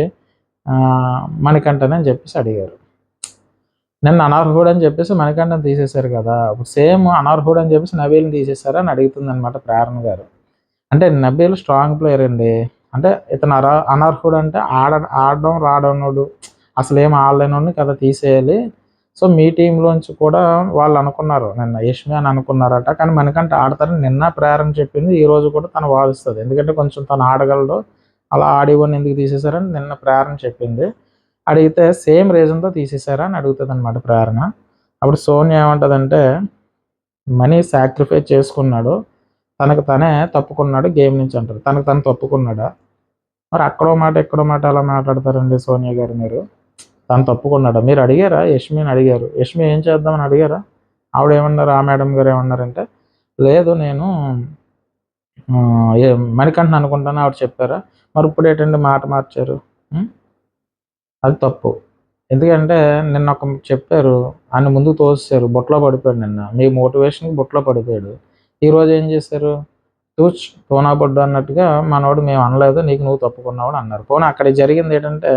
మణికంఠన్ అని చెప్పేసి అడిగారు. నిన్న అనర్హుడు అని చెప్పేసి మణికంఠన్ తీసేశారు కదా, సేమ్ అనర్హుడు అని చెప్పేసి నబీల్ని తీసేశారు అని అడుగుతుంది అనమాట ప్రేరణ గారు. అంటే నబీల్ స్ట్రాంగ్ ప్లేయర్ అండి. అంటే ఇతను అనర్హుడు అంటే ఆడడం రాడనోడు, అసలు ఏం ఆడలేనోడిని కదా తీసేయాలి. సో మీ టీంలోంచి కూడా వాళ్ళు అనుకున్నారు నిన్న యష్మి అని అనుకున్నారట, కానీ మనకంటే ఆడతారని నిన్న ప్రేరణ చెప్పింది. ఈ రోజు కూడా తను వాదిస్తుంది, ఎందుకంటే కొంచెం తను ఆడగలడు, అలా ఆడివని ఎందుకు తీసేశారని నిన్న ప్రేరణ చెప్పింది. అడిగితే సేమ్ రీజన్తో తీసేశారా అని అడుగుతుంది అనమాట ప్రేరణ. అప్పుడు సోనియా ఏమంటుందంటే, మనీ సాక్రిఫైస్ చేసుకున్నాడు, తనకు తనే తప్పుకున్నాడు గేమ్ నుంచి అంటారు. తనకు తను తప్పుకున్నాడా? మరి అక్కడో మాట ఎక్కడో మాట అలా మాట్లాడతారండి సోనియా గారు మీరు. తను తప్పుకున్నాడా? మీరు అడిగారా? యష్మిని అడిగారు. యష్మి ఏం చేద్దామని అడిగారా? ఆవిడ ఏమన్నారు, ఆ మేడం గారు ఏమన్నారంటే, లేదు నేను మణికంఠన్ అనుకుంటాను ఆవిడ చెప్పారా? మరి ఇప్పుడు ఏంటంటే మాట మార్చారు, అది తప్పు. ఎందుకంటే నిన్న ఒక చెప్పారు, ఆయన ముందుకు తోసేశారు, బుట్టలో పడిపోయాడు. నిన్న మీ మోటివేషన్కి బుట్టలో పడిపోయాడు. ఈరోజు ఏం చేశారు, తూచ్ పోనా బొడ్డు అన్నట్టుగా మనోడు మేము అనలేదు, నీకు నువ్వు తప్పుకున్నావు అని అన్నారు. పోనీ అక్కడ జరిగింది ఏంటంటే,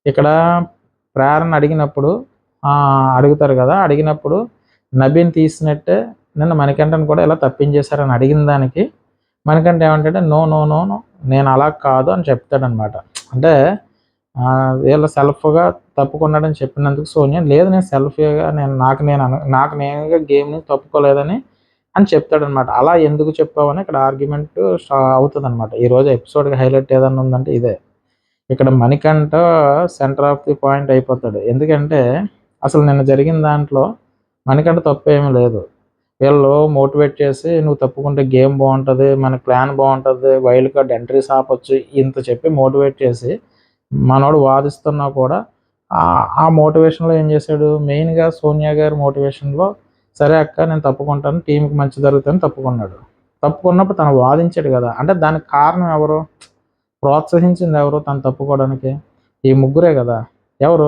ఇక్కడ ప్రేరణ అడిగినప్పుడు అడుగుతారు కదా, అడిగినప్పుడు నబీని తీసినట్టే నిన్న మణికంఠన్ కూడా ఇలా తప్పించేశారని అడిగిన దానికి మణికంఠ ఏమంటే నో నో నో నో నేను అలా కాదు అని చెప్తాడనమాట. అంటే వీళ్ళ సెల్ఫ్గా తప్పుకున్నాడని చెప్పినందుకు సోనియా లేదు నేను సెల్ఫీగా నాకు నేనుగా గేమ్ నుంచి తప్పుకోలేదని అని చెప్తాడనమాట. అలా ఎందుకు చెప్పావని ఇక్కడ ఆర్గ్యుమెంట్ అవుతుంది అనమాట. ఈరోజు ఎపిసోడ్కి హైలైట్ ఏదన్నా ఉందంటే ఇదే. ఇక్కడ Manikanta centre of the point అయిపోతాడు. ఎందుకంటే అసలు నిన్న జరిగిన దాంట్లో మణికంఠ తప్పు ఏమీ లేదు. వీళ్ళు మోటివేట్ చేసి నువ్వు తప్పుకుంటే గేమ్ బాగుంటుంది, మన ప్లాన్ బాగుంటుంది, వైల్డ్ కార్డ్ ఎంట్రీస్ ఆపొచ్చు ఇంత చెప్పి మోటివేట్ చేసి మనోడు వాదిస్తున్నా కూడా ఆ మోటివేషన్లో ఏం చేశాడు, మెయిన్గా సోనియా గారి మోటివేషన్లో సరే అక్క నేను తప్పుకుంటాను, టీంకి మంచి జరుగుతుందని తప్పుకున్నాడు. తప్పుకున్నప్పుడు తను వాదించాడు కదా, అంటే దానికి కారణం ఎవరు, ప్రోత్సహించింది ఎవరు తను తప్పుకోవడానికి? ఈ ముగ్గురే కదా. ఎవరు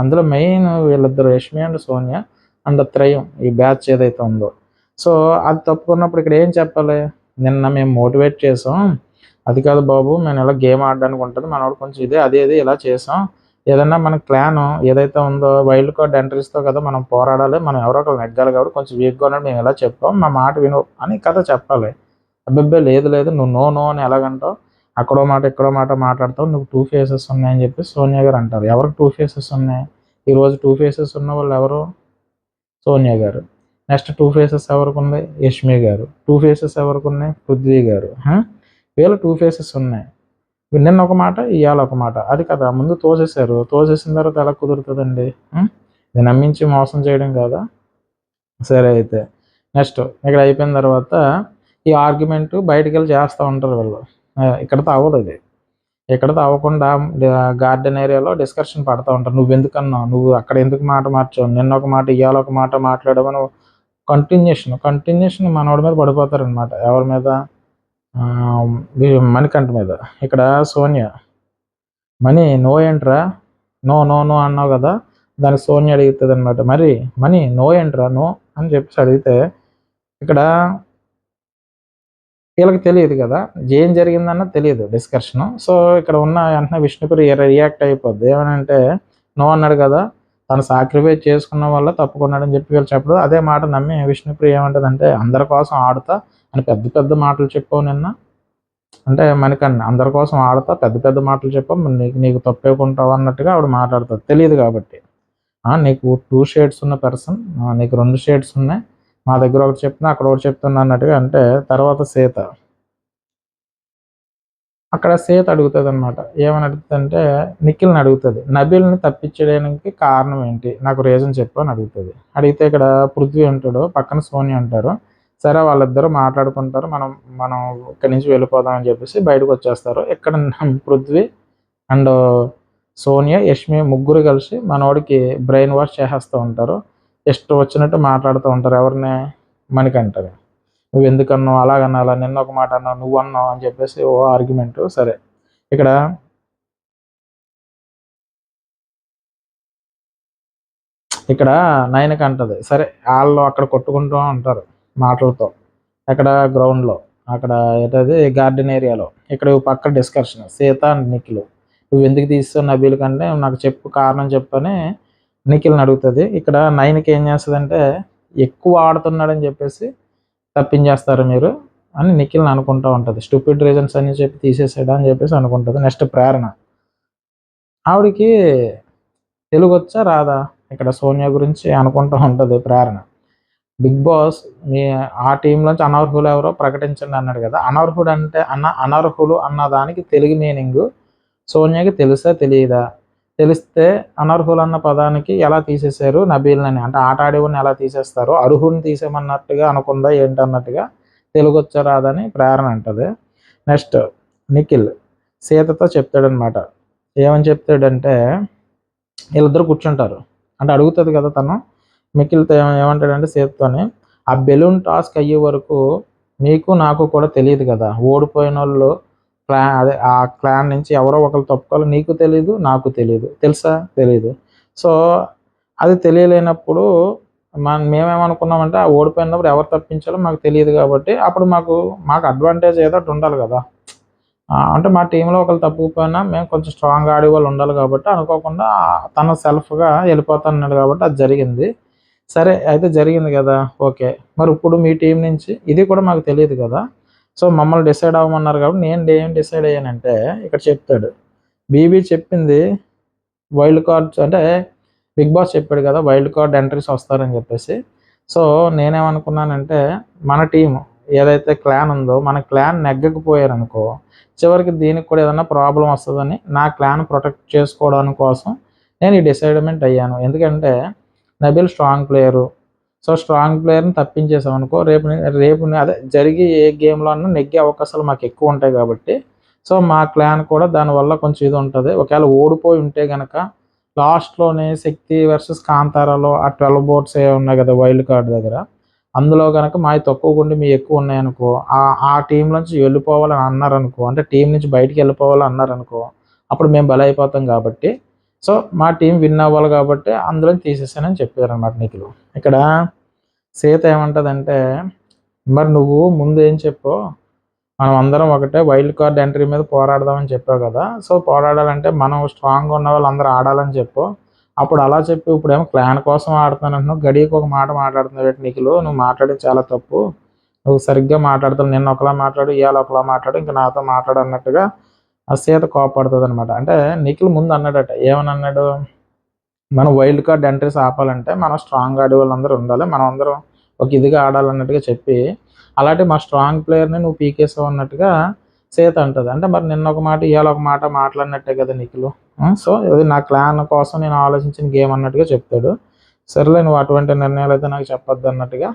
అందులో మెయిన్ వీళ్ళిద్దరు యష్మి అండ్ సోనియా అండ్ త్రయం, ఈ బ్యాచ్ ఏదైతే ఉందో. సో అది తప్పుకున్నప్పుడు ఇక్కడ ఏం చెప్పాలి, నిన్న మేము మోటివేట్ చేసాం, అది కాదు బాబు, మేము ఇలా గేమ్ ఆడడానికి ఉంటుంది, మనోడు కొంచెం ఇదే అదే ఇలా చేసాం, ఏదన్నా మన క్లాన్ ఏదైతే ఉందో వైల్డ్ కార్డ్ ఎంట్రీస్తో కదా మనం పోరాడాలి, మనం ఎవరో ఒకరు నెగ్గాలి కాబట్టి కొంచెం వీక్గా ఉన్నాడు, మేము ఎలా చెప్పాం, మా మాట విను అని కథ చెప్పాలి. అబ్బాయి లేదు లేదు నువ్వు నో నో అని ఎలాగంటావు, అక్కడో మాట ఇక్కడో మాట మాట్లాడతావు, నువ్వు 2 ఫేసెస్ ఉన్నాయని చెప్పి సోనియా గారు అంటారు. ఎవరికి 2 ఫేసెస్ ఉన్నాయి? ఈరోజు 2 ఫేసెస్ ఉన్న వాళ్ళు ఎవరు? సోనియా గారు. నెక్స్ట్ 2 ఫేసెస్ ఎవరికి ఉంది? యష్మి గారు. 2 ఫేసెస్ ఎవరికి ఉన్నాయి? పృథ్వీ గారు. వీళ్ళు 2 ఫేసెస్ ఉన్నాయి. నిన్న ఒక మాట, ఇవాళ ఒక మాట, అది కదా ముందు తోసేశారు, తోసేసిన తర్వాత ఎలా కుదురుతుందండి? ఇది నమ్మించి మోసం చేయడం కాదా? సరే అయితే నెక్స్ట్ ఇక్కడ అయిపోయిన తర్వాత ఈ ఆర్గ్యుమెంట్ బయటికి వెళ్ళి చేస్తూ ఉంటారు వీళ్ళు. ఇక్కడతో అవ్వదు అది. ఇక్కడతో అవ్వకుండా గార్డెన్ ఏరియాలో డిస్కషన్ పడుతూ ఉంటారు. నువ్వు ఎందుకన్నావు, నువ్వు అక్కడ ఎందుకు మాట మార్చావు, నిన్న ఒక మాట ఇవాళ ఒక మాట మాట్లాడమని కంటిన్యూషన్ మనోడి మీద పడిపోతారనమాట. ఎవరి మీద? మణికంఠ మీద. ఇక్కడ సోనియా, మనీ నో ఏంట్రా, నో నో నో అన్నావు కదా, దానికి సోనియా అడుగుతుంది అనమాట, మరి మనీ నో ఏంట్రా నో అని చెప్పేసి అడిగితే ఇక్కడ వీళ్ళకి తెలియదు కదా ఏం జరిగిందన్న తెలియదు డిస్కషను. సో ఇక్కడ ఉన్న వెంటనే విష్ణుప్రియ రియాక్ట్ అయిపోద్ది. ఏమనంటే నో అన్నాడు కదా, తను సాక్రిఫైస్ చేసుకున్న వల్ల తప్పుకున్నాడని చెప్పి వీళ్ళు చెప్పడం. అదే మాట నమ్మి విష్ణుప్రియ ఏమంటుందంటే అందరి కోసం ఆడుతా అని పెద్ద పెద్ద మాటలు చెప్పావు నిన్న, అంటే మనకన్నా అందరి కోసం ఆడుతా పెద్ద పెద్ద మాటలు చెప్పావు, నీకు తప్పేకుంటావు అన్నట్టుగా ఆవిడ మాట్లాడుతుంది. తెలియదు కాబట్టి. నీకు 2 షేడ్స్ ఉన్న పర్సన్, నీకు 2 షేడ్స్ ఉన్నాయి, మా దగ్గర ఒకటి చెప్తున్నా అక్కడ ఒకటి చెప్తున్నా అన్నట్టుగా. అంటే తర్వాత సీత అడుగుతుంది అనమాట. ఏమని అడుగుతుందంటే నిఖిల్ని అడుగుతుంది, నబీల్ని తప్పించడానికి కారణం ఏంటి, నాకు రీజన్ చెప్పు అని అడుగుతుంది. అడిగితే ఇక్కడ పృథ్వీ ఉంటాడు, పక్కన సోని అంటారు. సరే వాళ్ళిద్దరూ మాట్లాడుకుంటారు, మనం మనం ఇక్కడి నుంచి వెళ్ళిపోదాం అని చెప్పేసి బయటకు వచ్చేస్తారు. ఇక్కడ పృథ్వీ అండ్ సోనియా, యష్మి ముగ్గురు కలిసి మనోడికి బ్రెయిన్ వాష్ చేసేస్తూ ఉంటారు. ఇష్టం వచ్చినట్టు మాట్లాడుతూ ఉంటారు. ఎవరిని? మణికంఠని. నువ్వు ఎందుకన్నావు, అలాగన్నాలా, నిన్న ఒక మాట అన్నావు, నువ్వు అన్నావు అని చెప్పేసి ఓ ఆర్గ్యుమెంట్. సరే ఇక్కడ నయనకి అంటది, సరే వాళ్ళు అక్కడ కొట్టుకుంటూ ఉంటారు మాటలతో, అక్కడ గ్రౌండ్లో, అక్కడ ఏంటది గార్డెన్ ఏరియాలో. ఇక్కడ పక్క డిస్కషన్ సీత అండ్ నిఖిల్, నువ్వు ఎందుకు తీస్తావు నబీల్ కంటే నాకు చెప్పు, కారణం చెప్పని నిఖిల్ని అడుగుతుంది. ఇక్కడ నయనకి ఏం చేస్తుందంటే ఎక్కువ ఆడుతున్నాడని చెప్పేసి తప్పించేస్తారు మీరు అని నిఖిల్ని అనుకుంటూ ఉంటుంది. స్టూపిడ్ రీజన్స్ అని చెప్పి తీసేసాడా అని చెప్పేసి అనుకుంటుంది. నెక్స్ట్ ప్రేరణ, ఆవిడికి తెలుగు వచ్చా రాదా ఇక్కడ సోనియా గురించి అనుకుంటూ ఉంటుంది ప్రేరణ. బిగ్ బాస్ మీ ఆ టీంలోంచి అనర్హులు ఎవరో ప్రకటించండి అన్నాడు కదా. అనర్హుడు అంటే అనర్హులు అన్న దానికి తెలుగు మీనింగ్ సోనియాకి తెలుసా తెలియదా? తెలిస్తే అనర్హులు అన్న పదానికి ఎలా తీసేశారు నబీల్ని, అంటే ఆట ఆడేవాడిని ఎలా తీసేస్తారు, అర్హుడిని తీసేమన్నట్టుగా అనుకుందా ఏంటన్నట్టుగా తెలుగు వచ్చా రాదని ప్రేరణ అంటది. నెక్స్ట్ నిఖిల్ సీతతో చెప్తాడనమాట. ఏమని చెప్తాడంటే వీళ్ళిద్దరు కూర్చుంటారు, అంటే అడుగుతుంది కదా తను నిఖిల్తో ఏమంటాడంటే సీతతోని, ఆ బెలూన్ టాస్క్ అయ్యే వరకు మీకు నాకు కూడా తెలియదు కదా, ఓడిపోయిన వాళ్ళు ఆ క్లాన్ నుంచి ఎవరో ఒకరు తప్పుకోవాలి, నీకు తెలీదు నాకు తెలీదు, తెలుసా? తెలీదు. సో అది తెలియలేనప్పుడు మేమేమనుకున్నామంటే ఆ ఓడిపోయినప్పుడు ఎవరు తప్పించాలో మాకు తెలియదు కాబట్టి అప్పుడు మాకు అడ్వాంటేజ్ ఏదో ఒకటి ఉండాలి కదా, అంటే మా టీంలో ఒకరు తప్పుకుపోయినా మేము కొంచెం స్ట్రాంగ్ ఆడే వాళ్ళు ఉండాలి కాబట్టి అనుకోకుండా తను సెల్ఫ్గా వెళ్ళిపోతాన్నాడు కాబట్టి అది జరిగింది. సరే అయితే జరిగింది కదా, ఓకే. మరి ఇప్పుడు మీ టీం నుంచి ఇది కూడా మాకు తెలియదు కదా, సో మమ్మల్ని డిసైడ్ అవ్వమన్నారు కాబట్టి నేను ఏం డిసైడ్ అయ్యానంటే ఇక్కడ చెప్తాడు, బీబీ చెప్పింది వైల్డ్ కార్డ్స్ అంటే బిగ్ బాస్ చెప్పాడు కదా వైల్డ్ కార్డ్ ఎంట్రీస్ వస్తారని చెప్పేసి. సో నేనేమనుకున్నానంటే మన టీం ఏదైతే క్లాన్ ఉందో మన క్లాన్ నెగ్గకపోయారనుకో చివరికి దీనికి కూడా ఏదైనా ప్రాబ్లం వస్తుందని నా క్లాన్ ప్రొటెక్ట్ చేసుకోవడానికి కోసం నేను ఈ డిసైడ్మెంట్ అయ్యాను. ఎందుకంటే Nabeel strong player, so strong ప్లేయర్ని తప్పించేసాం అనుకో రేపు అదే జరిగి ఏ గేమ్లో అన్నా నెగ్గే అవకాశాలు మాకు ఎక్కువ ఉంటాయి కాబట్టి సో మా క్లాన్ కూడా దానివల్ల కొంచెం ఇది ఉంటుంది. ఒకవేళ ఓడిపోయి ఉంటే కనుక లాస్ట్లోనే శక్తి వర్సెస్ కాంతారాలో ఆ 12 బోట్స్ ఏ ఉన్నాయి కదా వైల్డ్ కార్డ్ దగ్గర, అందులో కనుక మావి తక్కువ ఉండి మీ ఎక్కువ ఉన్నాయనుకో ఆ టీం నుంచి వెళ్ళిపోవాలని అన్నారనుకో, అంటే టీం నుంచి బయటికి వెళ్ళిపోవాలని అన్నారనుకో అప్పుడు మేము బలైపోతాం కాబట్టి సో మా టీం విన్ అవ్వాలి కాబట్టి అందులో తీసేసానని చెప్పారు అన్నమాట నిఖిల్. ఇక్కడ సీత ఏమంటుందంటే మరి నువ్వు ముందు ఏం చెప్పు, మనం అందరం ఒకటే వైల్డ్ కార్డ్ ఎంట్రీ మీద పోరాడదామని చెప్పావు కదా. సో పోరాడాలంటే మనం స్ట్రాంగ్గా ఉన్న వాళ్ళు అందరూ ఆడాలని చెప్పు. అప్పుడు అలా చెప్పి ఇప్పుడేమో క్లాన్ కోసం ఆడుతానంటున్నావు. గడియకు ఒక మాట మాట్లాడుతున్నావు నిఖిల్. నువ్వు మాట్లాడేది చాలా తప్పు. నువ్వు సరిగ్గా మాట్లాడుతావు. నిన్న ఒకలా మాట్లాడు, ఇవాళ ఒకలా మాట్లాడు, ఇంకా నాతో మాట్లాడు అన్నట్టుగా ఆ సీత కోపడుతుంది అనమాట. అంటే నిఖిల్ ముందు అన్నాడట, ఏమని అన్నాడు, మనం వైల్డ్ కార్డ్ ఎంట్రీస్ ఆపాలంటే మనం స్ట్రాంగ్ ఆడే వాళ్ళందరూ ఉండాలి, మనం అందరం ఒక ఇదిగా ఆడాలన్నట్టుగా చెప్పి, అలాంటి మా స్ట్రాంగ్ ప్లేయర్ని నువ్వు పీకేసావు అన్నట్టుగా సీత అంటుంది. అంటే మరి నిన్న ఒక మాట ఇవాళ ఒక మాట మాట్లాడినట్టే కదా నిఖిల్. సో ఇది నా క్లాన్ కోసం నేను ఆలోచించిన గేమ్ అన్నట్టుగా చెప్తాడు. సరేలే నువ్వు అటువంటి నిర్ణయాలు అయితే నాకు చెప్పొద్దు అన్నట్టుగా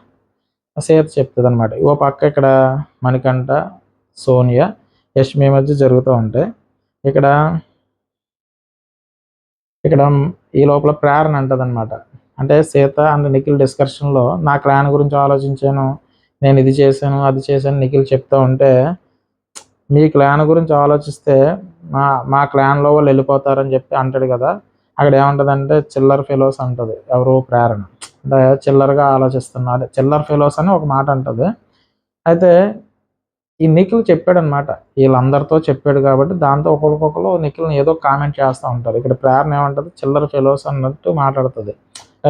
సీత చెప్తుంది అనమాట. ఓ పక్క ఇక్కడ మణికంఠ, సోనియా, యష్మి మధ్య జరుగుతూ ఉంటాయి. ఇక్కడ ఇక్కడ ఈ లోపల ప్రేరణ అంటది అనమాట. అంటే సీత అండ్ నిఖిల్ డిస్కషన్లో నా క్లాన్ గురించి ఆలోచించాను, నేను ఇది చేశాను అది చేశాను నిఖిల్ చెప్తూ ఉంటే, మీ క్లాన్ గురించి ఆలోచిస్తే మా మా క్లాన్లో వాళ్ళు వెళ్ళిపోతారని చెప్పి అంటాడు కదా. అక్కడ ఏముంటుందంటే చిల్లర్ ఫెలోస్ అంటుంది ఎవరు, ప్రేరణ. అంటే చిల్లరగా ఆలోచిస్తున్నారు, చిల్లర్ ఫెలోస్ అని ఒక మాట అంటుంది. అయితే ఈ నిఖిల్ చెప్పాడనమాట, వీళ్ళందరితో చెప్పాడు కాబట్టి దాంతో ఒకరికొకరు నిఖిల్ని ఏదో కామెంట్ చేస్తూ ఉంటారు. ఇక్కడ ప్రేరణ ఏమంటుంది, చిల్లర ఫెలోస్ అన్నట్టు మాట్లాడుతుంది.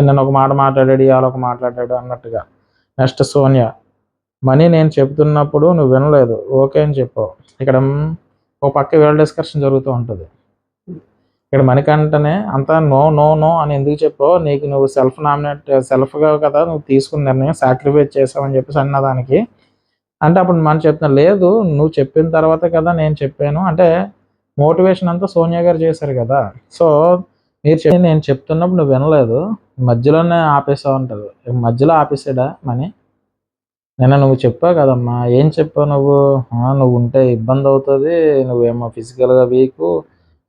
నేను ఒక మాట మాట్లాడాడు, ఇవాళ ఒక మాట్లాడాడు అన్నట్టుగా. నెక్స్ట్ సోనియా, మనీ నేను చెప్తున్నప్పుడు నువ్వు వినలేదు, ఓకే అని చెప్పావు. ఇక్కడ ఒక పక్క వీళ్ళ డిస్కషన్ జరుగుతూ ఉంటుంది. ఇక్కడ మణికంఠనే అంతా నో నో నో అని ఎందుకు చెప్పావు, నీకు నువ్వు సెల్ఫ్గా కదా నువ్వు తీసుకున్న నిర్ణయం, సాక్రిఫైస్ చేసావని చెప్పేసి అన్నదానికి. అంటే అప్పుడు మనం చెప్తున్నాం, లేదు నువ్వు చెప్పిన తర్వాత కదా నేను చెప్పాను. అంటే మోటివేషన్ అంతా సోనియా గారు చేశారు కదా. సో మీరు నేను చెప్తున్నప్పుడు నువ్వు వినలేదు, మధ్యలోనే ఆపేసావు అంటారు. మధ్యలో ఆపేసాడా మనీ? నిన్న నువ్వు చెప్పావు కదమ్మా, ఏం చెప్పావు నువ్వు, నువ్వు ఉంటే ఇబ్బంది అవుతుంది, నువ్వేమో ఫిజికల్గా వీకు,